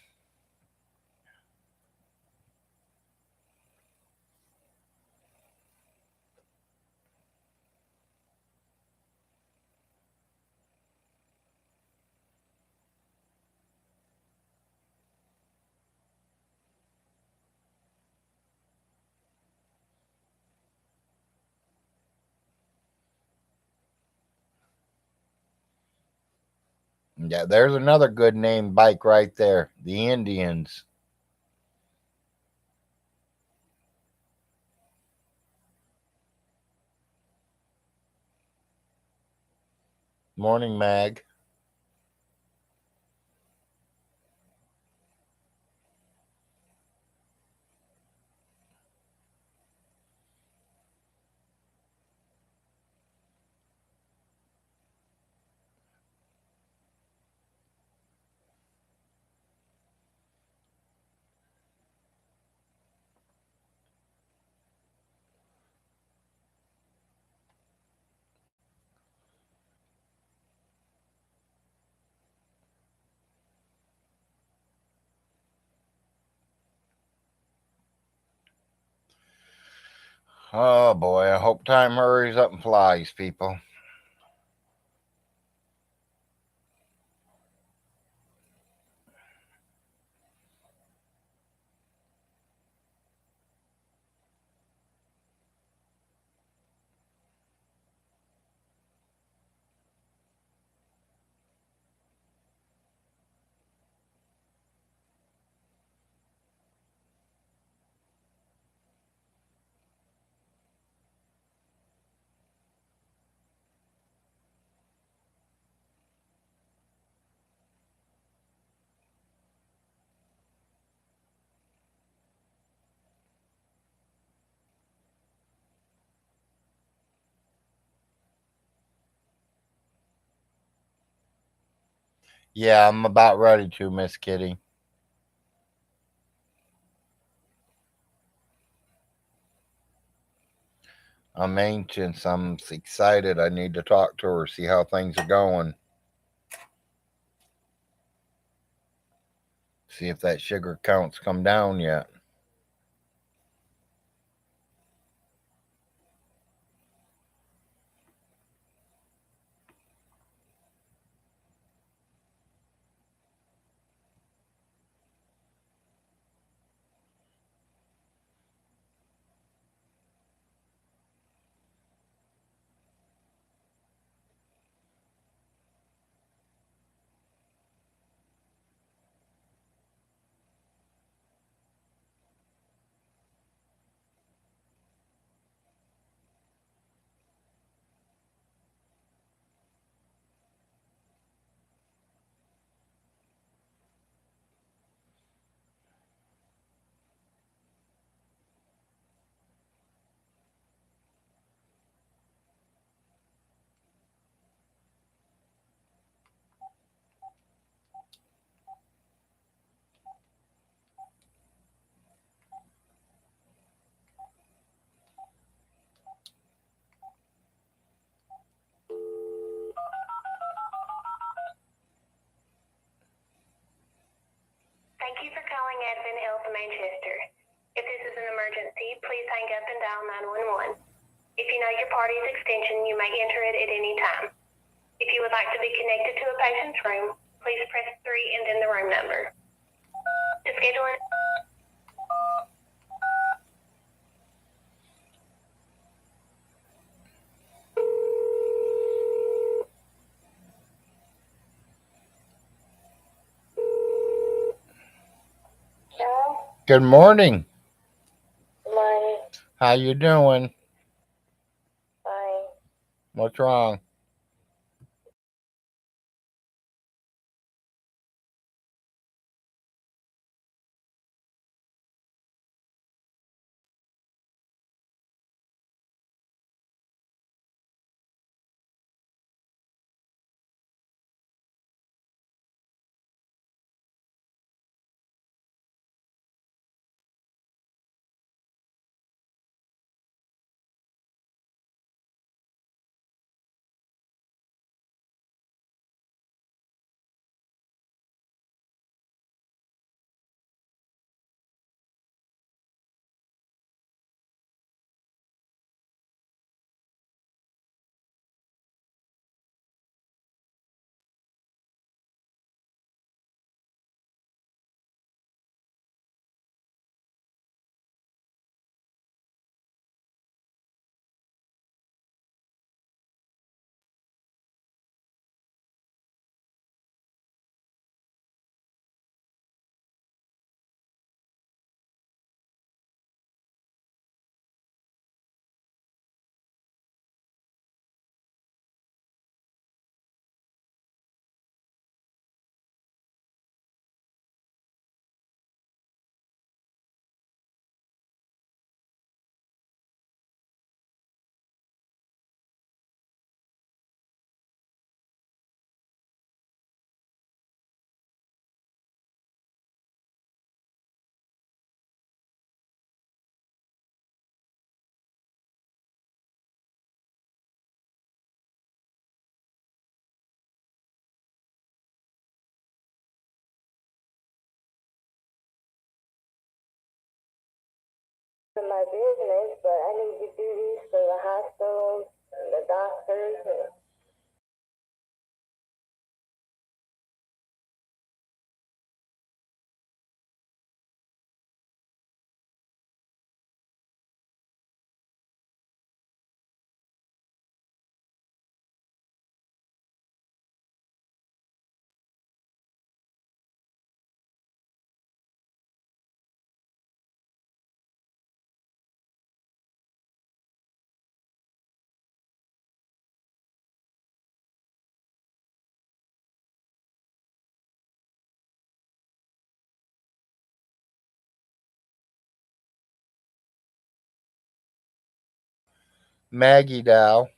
Yeah, there's another good name bike right there. The Indians. Morning, Mag. Oh boy, I hope time hurries up and flies, people. Yeah, I'm about ready to, Miss Kitty. I'm anxious. I'm excited. I need to talk to her, see how things are going. See if that sugar count's come down yet. Thank you for calling Advent Health Manchester. If this is an emergency, please hang up and dial 911. If you know your party's extension, you may enter it at any time. If you would like to be connected to a patient's room, please press 3 and then the room number. To schedule an Hello? Good morning. Good morning. How you doing? Fine. What's wrong? my business, but I need to do this for the hospitals and the doctors and Maggie Dow.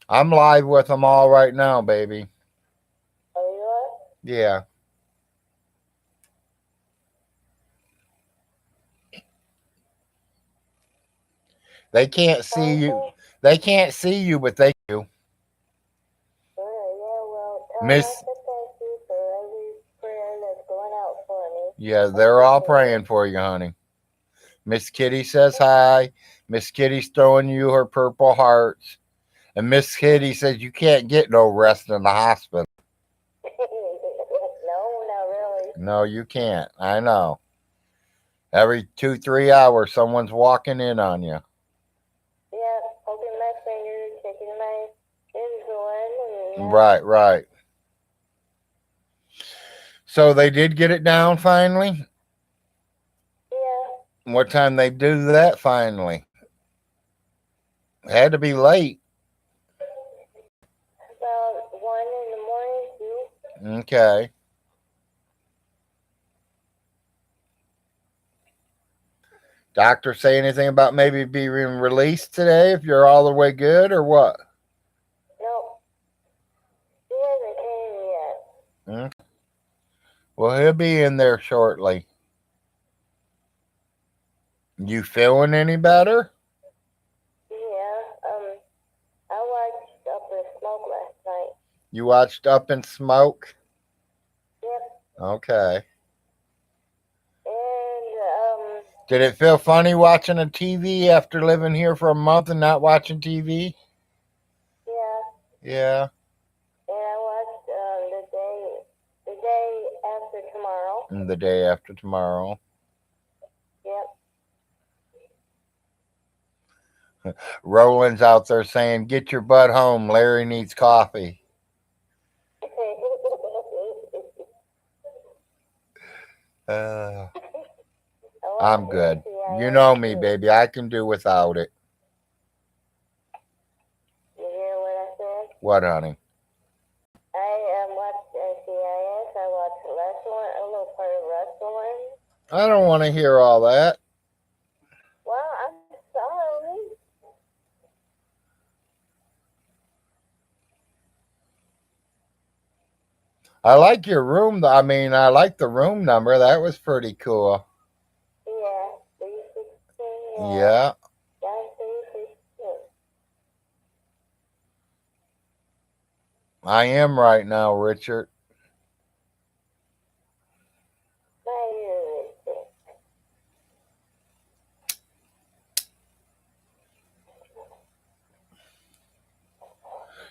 I'm live with them all right now, baby. Yeah. They can't see you. They can't see you, but they do. Yeah, well, tell Miss. them I said thank you for every prayer that's going out for me. Yeah, they're all praying for you, honey. Miss Kitty says hi. Miss Kitty's throwing you her purple hearts. And Miss Kitty says you can't get no rest in the hospital. No, not really. No, you can't. I know. Every 2-3 hours, someone's walking in on you. Yeah, poking my finger, checking my insulin, and Right. So they did get it down finally? yeah, What time they do that finally? Had to be late. about 1 in the morning too. Okay. Doctor say anything about maybe being released today if you're all the way good or what? Nope, he hasn't came yet. Well, he'll be in there shortly. You feeling any better? Yeah, I watched Up in Smoke last night. You watched Up in Smoke? Yep, Okay. and Did it feel funny watching a TV after living here for a month and not watching TV? yeah, Yeah. and I watched the day after tomorrow. And the day after tomorrow. Yep. Roland's out there saying, "Get your butt home. Larry needs coffee." I'm good. You know me, baby. I can do without it. You hear what I said? What, honey? I watched NCIS. I watched wrestling, a little part of wrestling. I don't want to hear all that. Well, I'm sorry. I like your room. I mean, I like the room number. That was pretty cool. Yeah, 316. Yeah. 316. I am right now, Richard.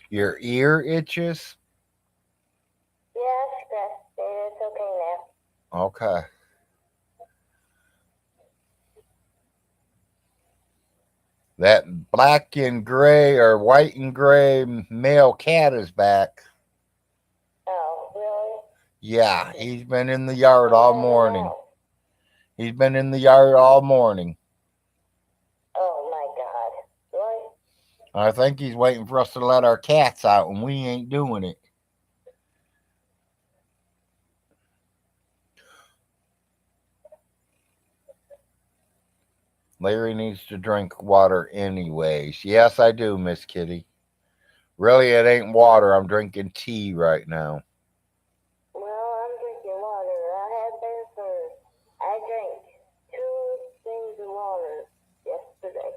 Your ear itches? Yeah, scratched it. It's okay now. Okay. That black and gray or white and gray male cat is back. Oh, really? Yeah, he's been in the yard all morning. He's been in the yard all morning. Oh, my God. Really? I think he's waiting for us to let our cats out, and we ain't doing it. Larry needs to drink water anyways. Yes, I do, Miss Kitty. Really, it ain't water. I'm drinking tea right now. Well, I'm drinking water. I drank 2 things of water yesterday.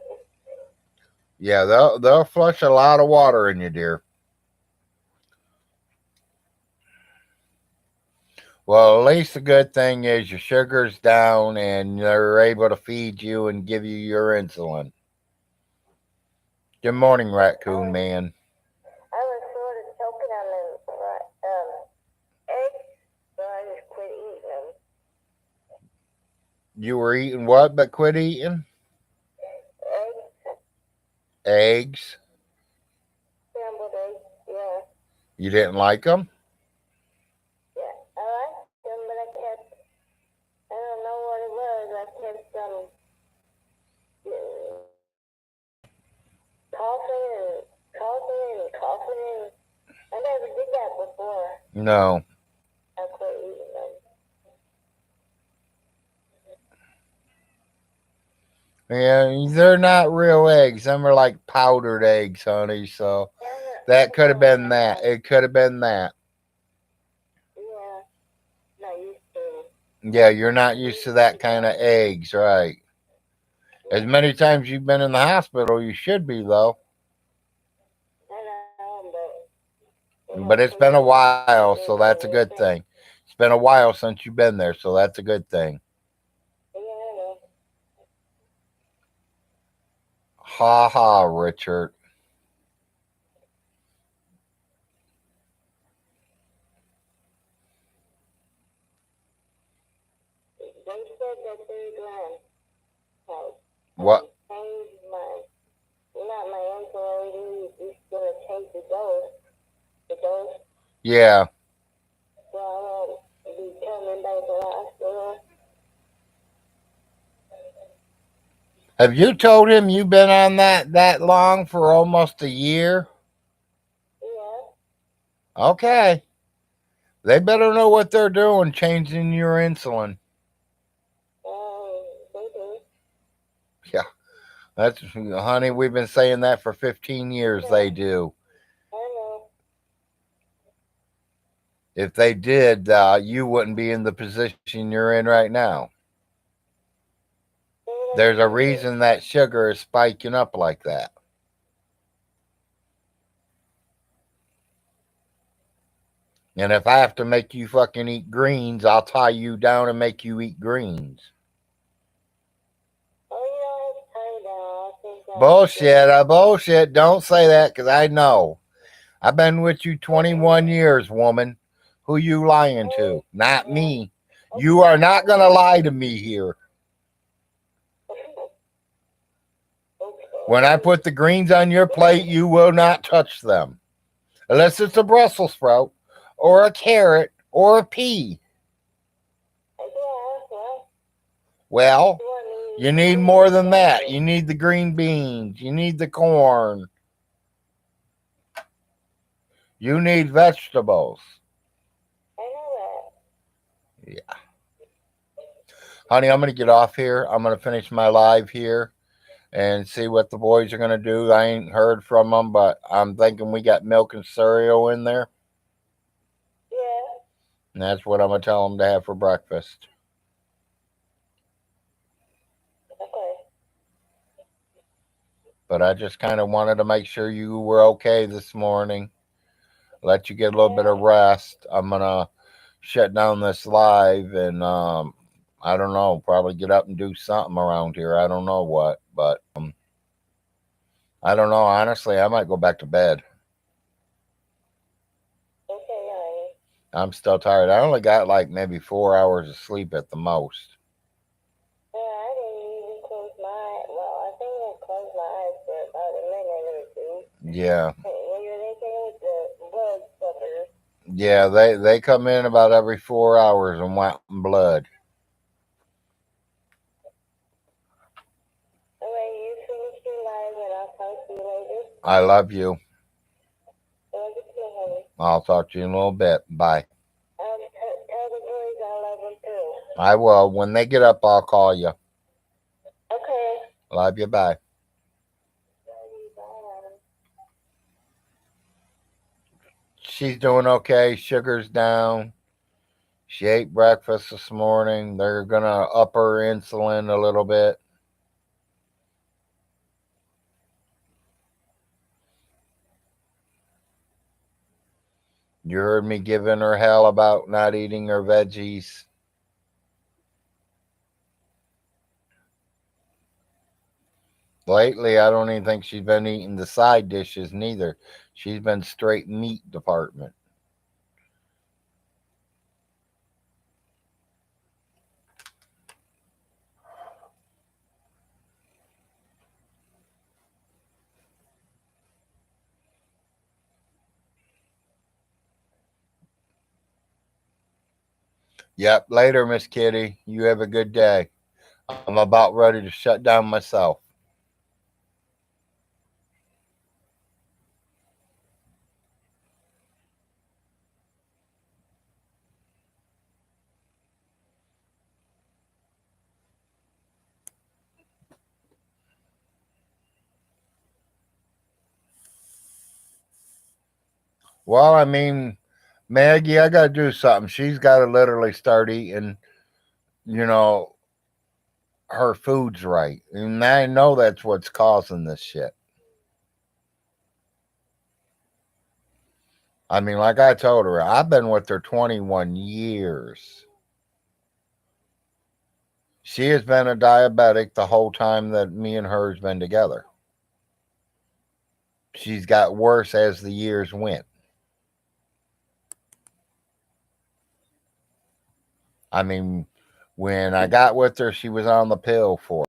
Yeah, they'll flush a lot of water in you, dear. Well, at least the good thing is your sugar's down and they're able to feed you and give you your insulin. Good morning, Raccoon Man. I was sort of choking on the eggs, so I just quit eating them. You were eating what but quit eating? Eggs. Eggs? Scrambled eggs, yeah. You didn't like them? Yeah, I liked them, but I don't know what it was. I kept coughing and I never did that before. No. I quit eating them. Yeah, they're not real eggs. Them are like powdered eggs, honey. So that could have been that. It could have been that. Yeah, Yeah, you're not used to that kind of eggs, right? As many times you've been in the hospital, you should be, though. I know, But it's been a while, so that's a good thing. It's been a while since you've been there, so that's a good thing. yeah, I know. Ha ha, Richard. They said that they're going to What? change not my insulin, it's going to change the dose, Yeah. so I won't be coming back to the hospital. Have you told him you've been on that long for almost a year? Yeah, Okay. They better know what they're doing, changing your insulin. they do. Yeah. That's, honey, we've been saying that for 15 years. They do. I know. If they did, you wouldn't be in the position you're in right now. There's a reason that sugar is spiking up like that. And if I have to make you fucking eat greens, I'll tie you down and make you eat greens. Bullshit. Bullshit. Don't say that because I know. I've been with you 21 years, woman. Who you lying to? Not me. You are not going to lie to me here. When I put the greens on your plate, you will not touch them. Unless it's a Brussels sprout or a carrot or a pea. Well, you need more than that. You need the green beans. You need the corn. You need vegetables. Yeah. Honey, I'm going to get off here. I'm going to finish my live here and see what the boys are going to do. I ain't heard from them, but I'm thinking we got milk and cereal in there. Yeah. And that's what I'm going to tell them to have for breakfast. Okay. But I just kind of wanted to make sure you were okay this morning. Let you get a little bit of rest. I'm going to shut down this live and I don't know, probably get up and do something around here. I don't know what, but I don't know. Honestly, I might go back to bed. Okay, honey. I'm still tired. I only got like maybe 4 hours of sleep at the most. Yeah, I didn't even close my eyes. Well, I think I closed my eyes for about a minute or two. Yeah. When you're thinking with the blood suckers. Yeah, they come in about every 4 hours and want blood. Alright, you finish your live and I'll talk to you later. I love you. Love you too, honey. I'll talk to you in a little bit. Bye. Tell the boys I love them too. I will. When they get up, I'll call you. Okay. Love you. Bye. She's doing okay. Sugar's down. She ate breakfast this morning. They're going to up her insulin a little bit. You heard me giving her hell about not eating her veggies. Lately, I don't even think she's been eating the side dishes neither. She's been straight meat department. Yep, later, Miss Kitty. You have a good day. I'm about ready to shut down myself. Well, I mean, Maggie, I got to do something. She's got to literally start eating you know, her food's right. And I know that's what's causing this shit. I mean, like I told her, I've been with her 21 years. She has been a diabetic the whole time that me and her has been together. She's got worse as the years went. I mean, when I got with her, she was on the pill for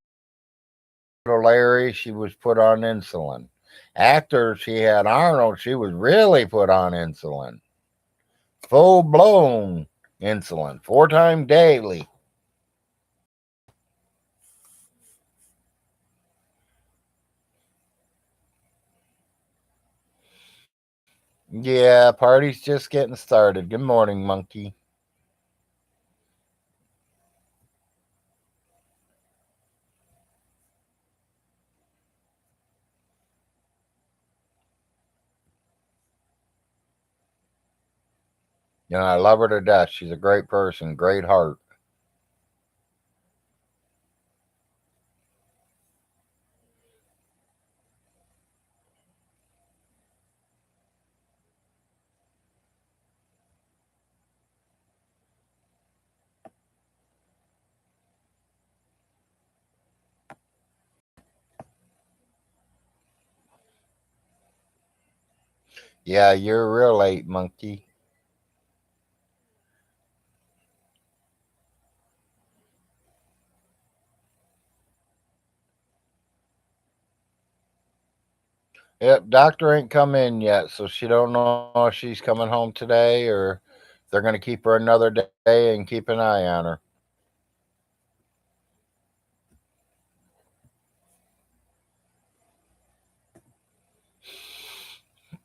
it. Larry, she was put on insulin. After she had Arnold, she was really put on insulin. Full blown insulin, 4 times daily. Yeah, party's just getting started. Good morning, monkey. You know, I love her to death. She's a great person, great heart. Yeah, you're real late, monkey. Yep, doctor ain't come in yet, so she don't know if she's coming home today or they're gonna keep her another day and keep an eye on her.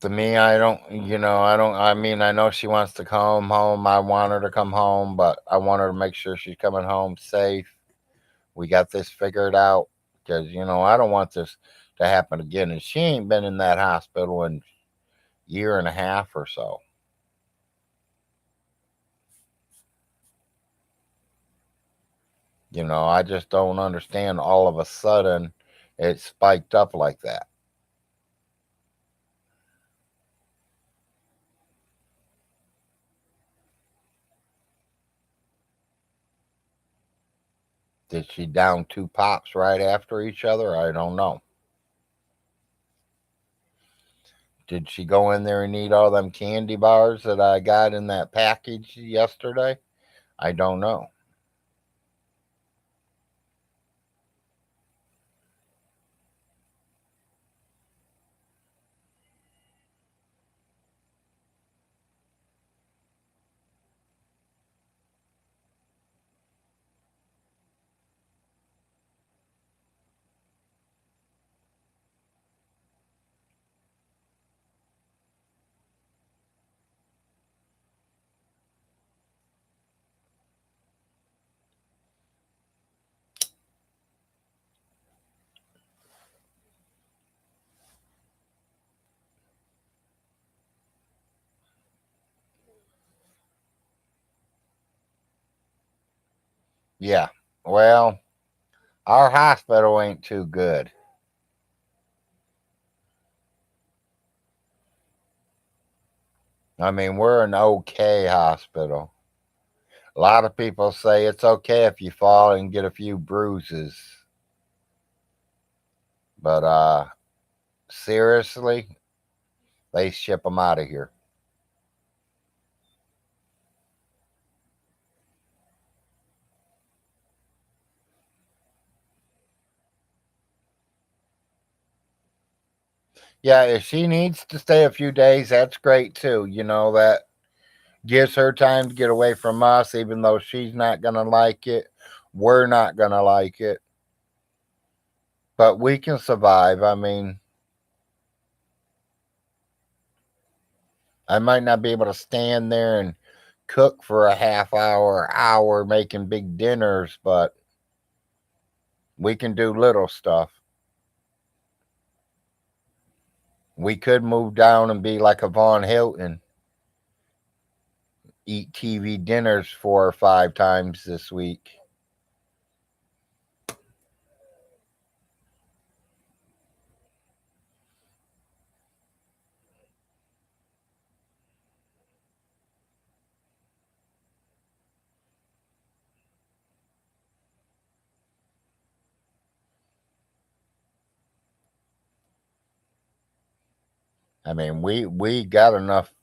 To me, I don't, I mean, I know she wants to come home. I want her to come home, but I want her to make sure she's coming home safe. We got this figured out because, I don't want this to happen again. And she ain't been in that hospital in year and a half or so. I just don't understand all of a sudden it spiked up like that. Did she down 2 pops right after each other? I don't know. Did she go in there and eat all them candy bars that I got in that package yesterday? I don't know. Yeah. Well, our hospital ain't too good. I mean, we're an okay hospital. A lot of people say it's okay if you fall and get a few bruises. But seriously, they ship them out of here. Yeah, if she needs to stay a few days, that's great too. That gives her time to get away from us, even though she's not going to like it. We're not going to like it. But we can survive. I mean, I might not be able to stand there and cook for a half hour making big dinners, but we can do little stuff. We could move down and be like a Von Hilton, eat TV dinners 4 or 5 times this week. I mean, we got enough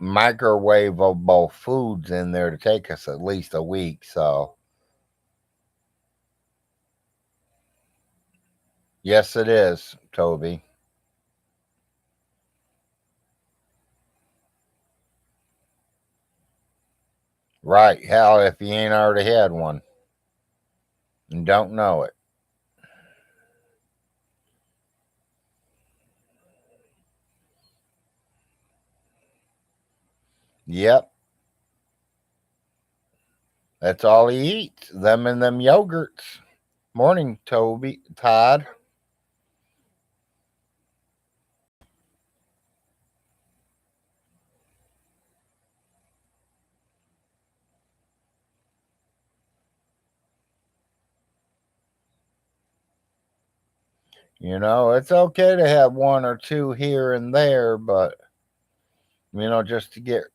microwavable foods in there to take us at least a week. So, yes, it is, Toby. Right. Hell, if you ain't already had one and don't know it. Yep. That's all he eats. Them and them yogurts. Morning, Toby. Todd. You know, it's okay to have one or two here and there, but, just to get,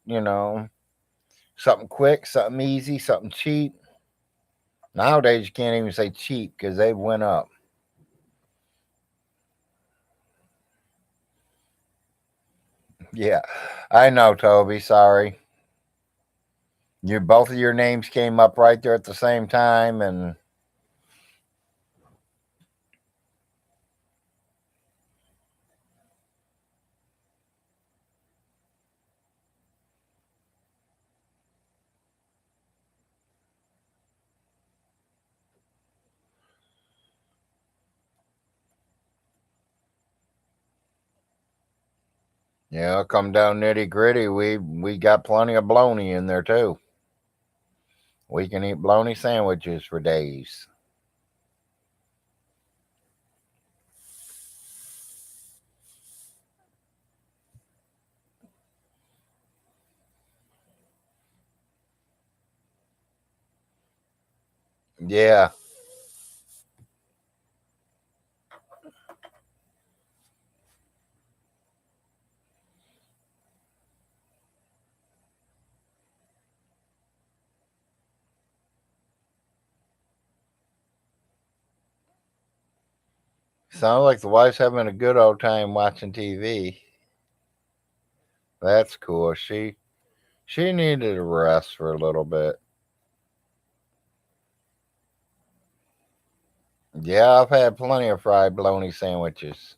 something quick, something easy, something cheap. Nowadays, you can't even say cheap because they went up. Yeah, I know, Toby. Sorry. Both of your names came up right there at the same time, and come down nitty gritty. We got plenty of bologna in there too. We can eat bologna sandwiches for days. Yeah. Sounds like the wife's having a good old time watching TV. That's cool. She needed a rest for a little bit. Yeah, I've had plenty of fried bologna sandwiches.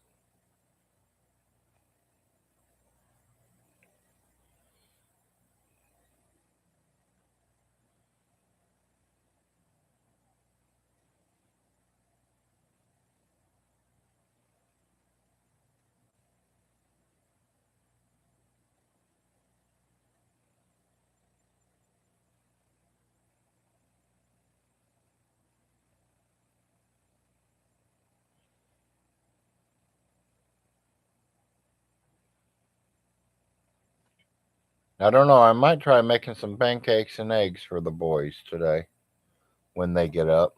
I don't know. I might try making some pancakes and eggs for the boys today when they get up.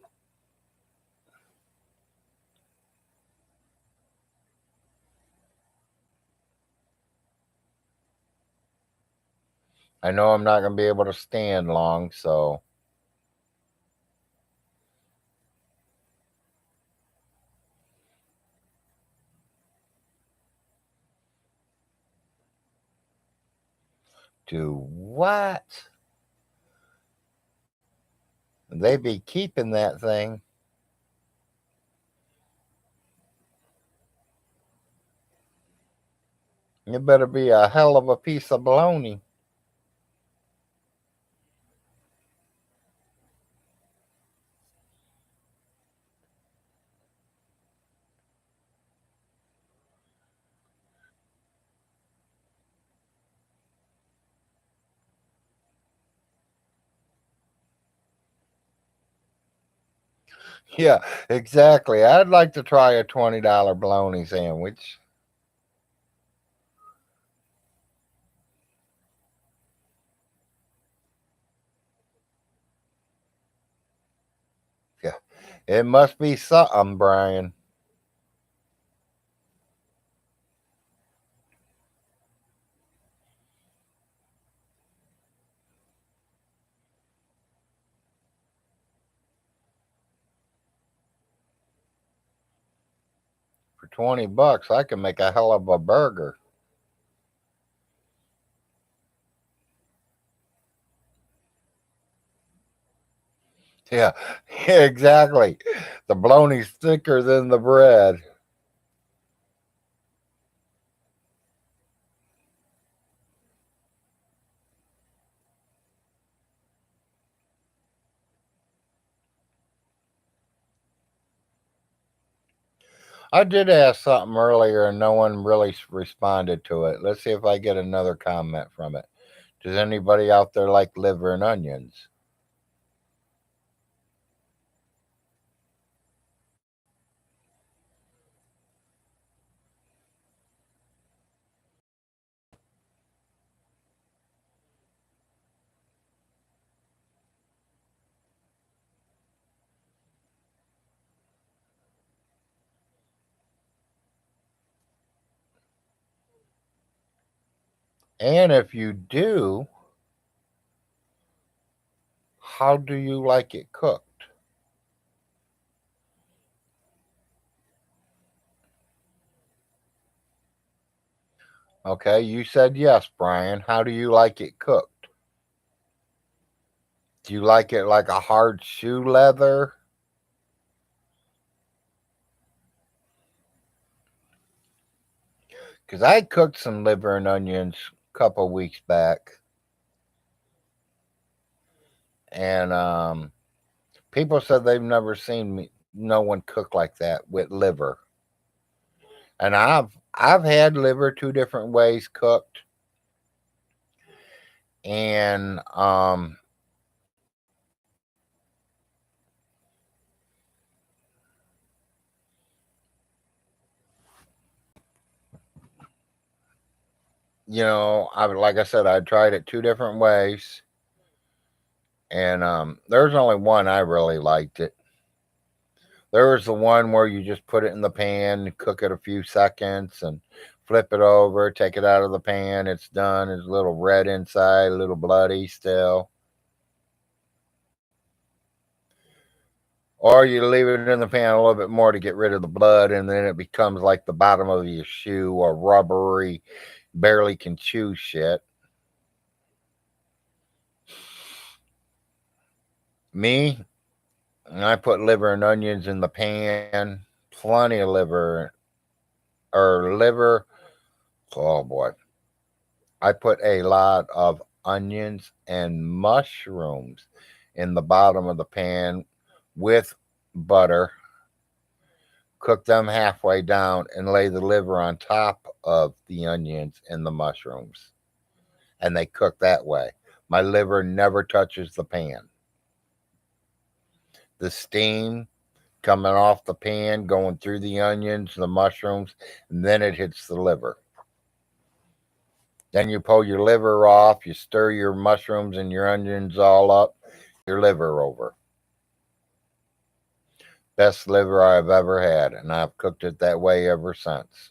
I know I'm not going to be able to stand long, so do what? They be keeping that thing. It better be a hell of a piece of bologna. Yeah, exactly. I'd like to try a $20 bologna sandwich. Yeah, it must be something, Brian. For $20, I can make a hell of a burger. Yeah, exactly. The bologna's thicker than the bread. I did ask something earlier and no one really responded to it. Let's see if I get another comment from it. Does anybody out there like liver and onions? And if you do, how do you like it cooked? Okay, you said yes, Brian. How do you like it cooked? Do you like it like a hard shoe leather? Because I cooked some liver and onions a couple weeks back, and people said they've never seen no one cook like that with liver. And I've had liver two different ways cooked, and I like I said, I tried it two different ways, and there's only one I really liked it. There was the one where you just put it in the pan, cook it a few seconds, and flip it over, take it out of the pan. It's done. It's a little red inside, a little bloody still. Or you leave it in the pan a little bit more to get rid of the blood, and then it becomes like the bottom of your shoe or rubbery, barely can chew shit. Me, I put liver and onions in the pan, plenty of liver or liver. Oh boy. I put a lot of onions and mushrooms in the bottom of the pan with butter. Cook them halfway down and lay the liver on top of the onions and the mushrooms. And they cook that way. My liver never touches the pan. The steam coming off the pan, going through the onions, the mushrooms, and then it hits the liver. Then you pull your liver off, you stir your mushrooms and your onions all up, your liver over. Best liver I've ever had, and I've cooked it that way ever since.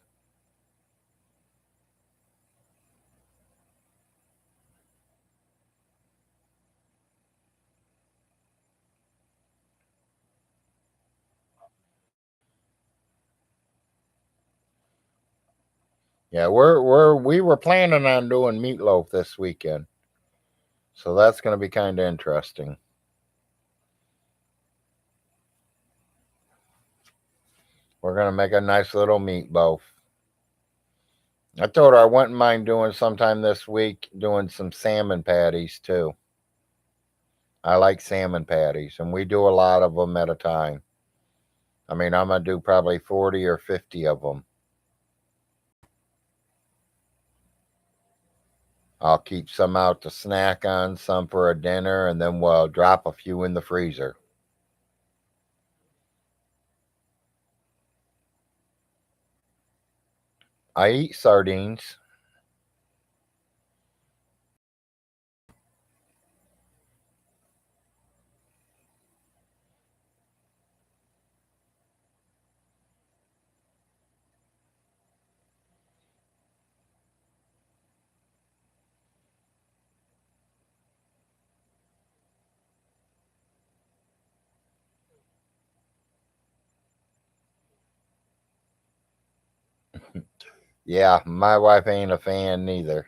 Yeah, we were planning on doing meatloaf this weekend. So that's going to be kind of interesting. We're going to make a nice little meatloaf. I told her I wouldn't mind doing sometime this week, doing some salmon patties too. I like salmon patties, and we do a lot of them at a time. I mean, I'm going to do probably 40 or 50 of them. I'll keep some out to snack on, some for a dinner, and then we'll drop a few in the freezer. I eat sardines. Yeah, my wife ain't a fan neither.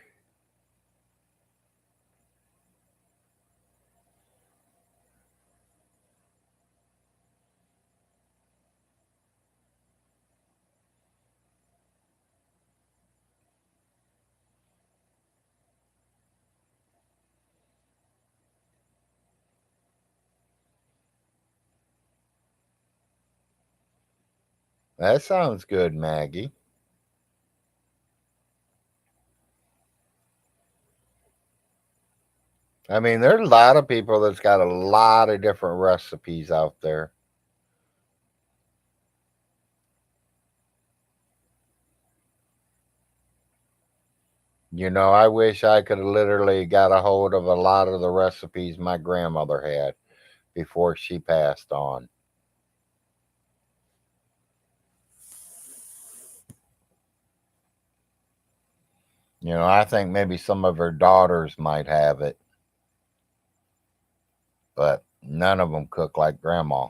That sounds good, Maggie. I mean, there's a lot of people that's got a lot of different recipes out there. I wish I could have literally got a hold of a lot of the recipes my grandmother had before she passed on. I think maybe some of her daughters might have it, but none of them cook like grandma.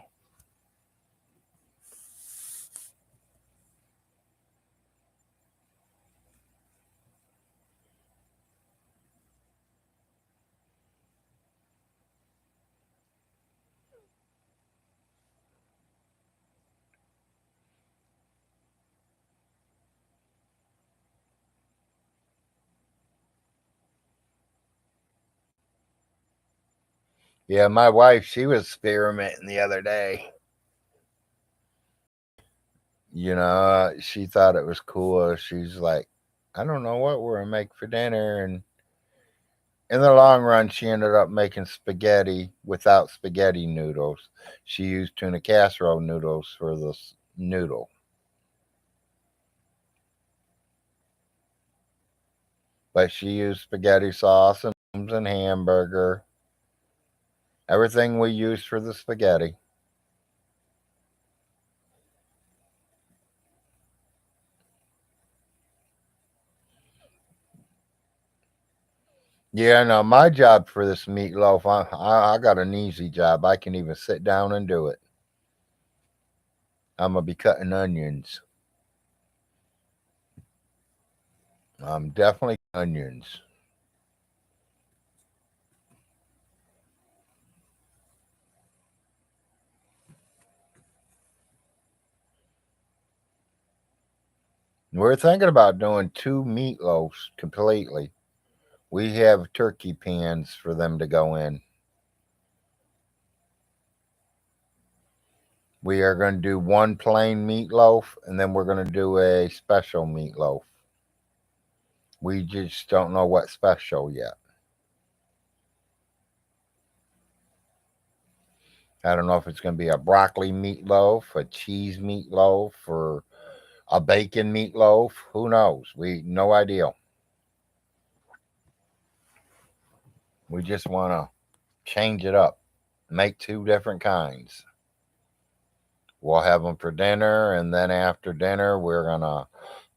Yeah, my wife, she was experimenting the other day. She thought it was cool. She's like, I don't know what we're gonna make for dinner, and in the long run, she ended up making spaghetti without spaghetti noodles. She used tuna casserole noodles for the noodle, but she used spaghetti sauce and hamburger, everything we used for the spaghetti. Yeah, no, my job for this meatloaf, I got an easy job. I can even sit down and do it. I'm gonna be cutting onions. I'm definitely onions. We're thinking about doing two meatloafs completely. We have turkey pans for them to go in. We are going to do one plain meatloaf and then we're going to do a special meatloaf. We just don't know what special yet. I don't know if it's going to be a broccoli meatloaf, a cheese meatloaf, or a bacon meatloaf. Who knows? We no idea. We just want to change it up, make two different kinds. We'll have them for dinner, and then after dinner, we're gonna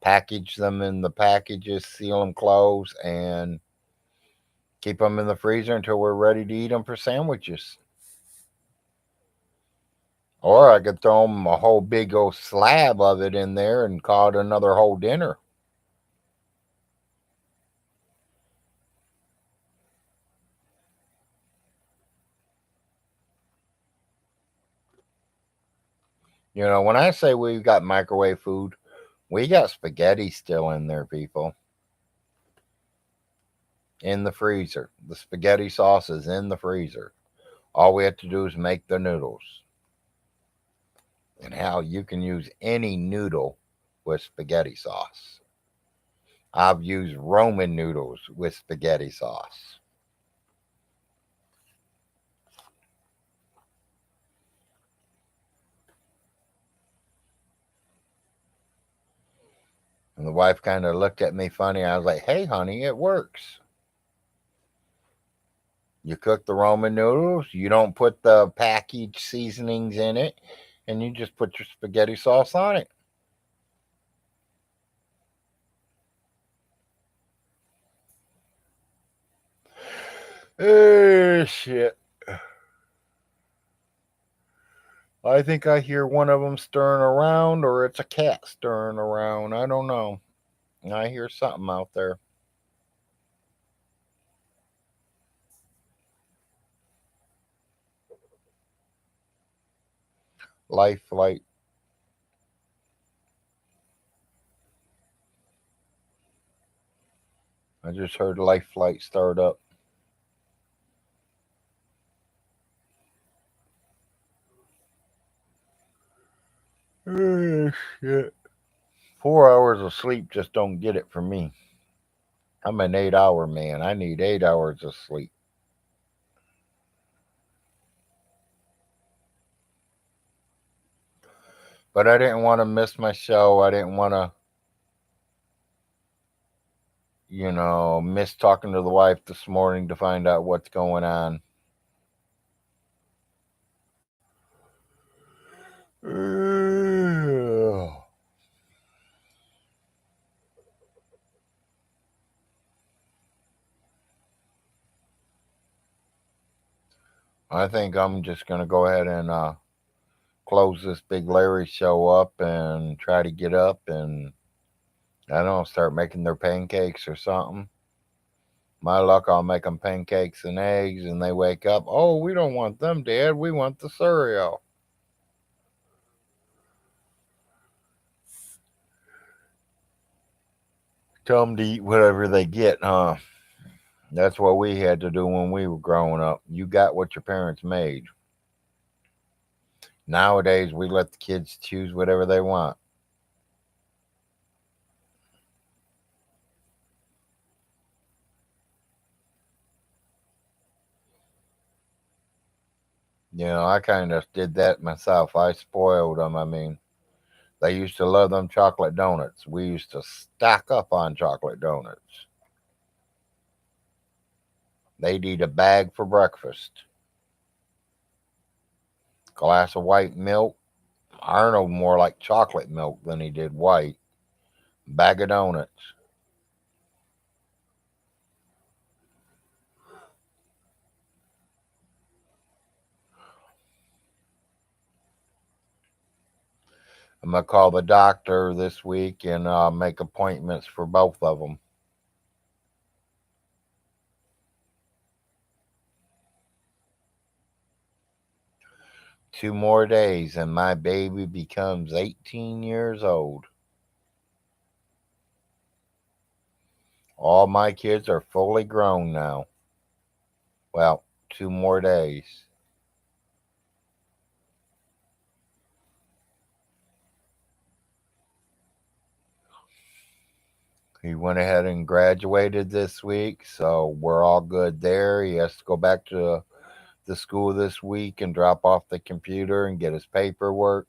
package them in the packages, seal them closed, and keep them in the freezer until we're ready to eat them for sandwiches. Or I could throw them a whole big old slab of it in there and call it another whole dinner. When I say we've got microwave food, we got spaghetti still in there, people. In the freezer. The spaghetti sauce is in the freezer. All we have to do is make the noodles. And how you can use any noodle with spaghetti sauce. I've used Roman noodles with spaghetti sauce. And the wife kind of looked at me funny. I was like, hey, honey, it works. You cook the Roman noodles, you don't put the packaged seasonings in it, and you just put your spaghetti sauce on it. Shit. I think I hear one of them stirring around, or it's a cat stirring around. I don't know. I hear something out there. Life flight. I just heard life flight start up. Shit. 4 hours of sleep just don't get it for me. I'm an 8 hour man. I need 8 hours of sleep. But I didn't want to miss my show. I didn't want to, miss talking to the wife this morning to find out what's going on. I think I'm just going to go ahead and close this Big Larry show up and try to get up and, I don't know, start making their pancakes or something. My luck, I'll make them pancakes and eggs, and they wake up. Oh, we don't want them, Dad. We want the cereal. Tell them to eat whatever they get, huh? That's what we had to do when we were growing up. You got what your parents made. Nowadays, we let the kids choose whatever they want. I kind of did that myself. I spoiled them. I mean, they used to love them chocolate donuts. We used to stock up on chocolate donuts. They'd eat a bag for breakfast. Glass of white milk. Arnold more like chocolate milk than he did white. Bag of donuts. I'm gonna call the doctor this week and make appointments for both of them. 2 more days and my baby becomes 18 years old. All my kids are fully grown now. Well, 2 more days. He went ahead and graduated this week, so we're all good there. He has to go back to the school this week and drop off the computer and get his paperwork.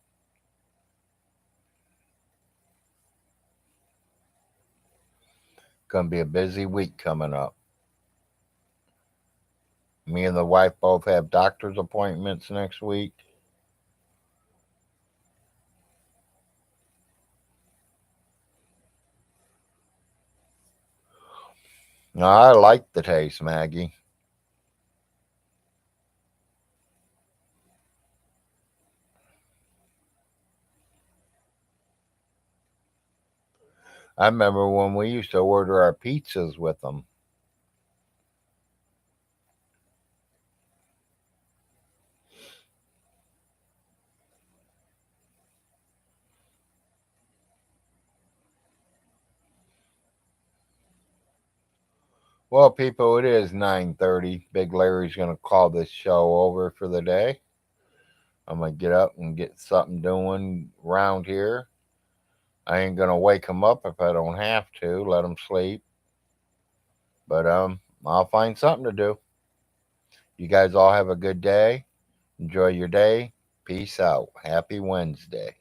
Gonna be a busy week coming up. Me and the wife both have doctor's appointments next week. I like the taste, Maggie. I remember when we used to order our pizzas with them. Well, people, it is 9:30. Big Larry's gonna call this show over for the day. I'm gonna get up and get something doing around here. I ain't gonna wake him up if I don't have to. Let him sleep. But I'll find something to do. You guys all have a good day. Enjoy your day. Peace out. Happy Wednesday.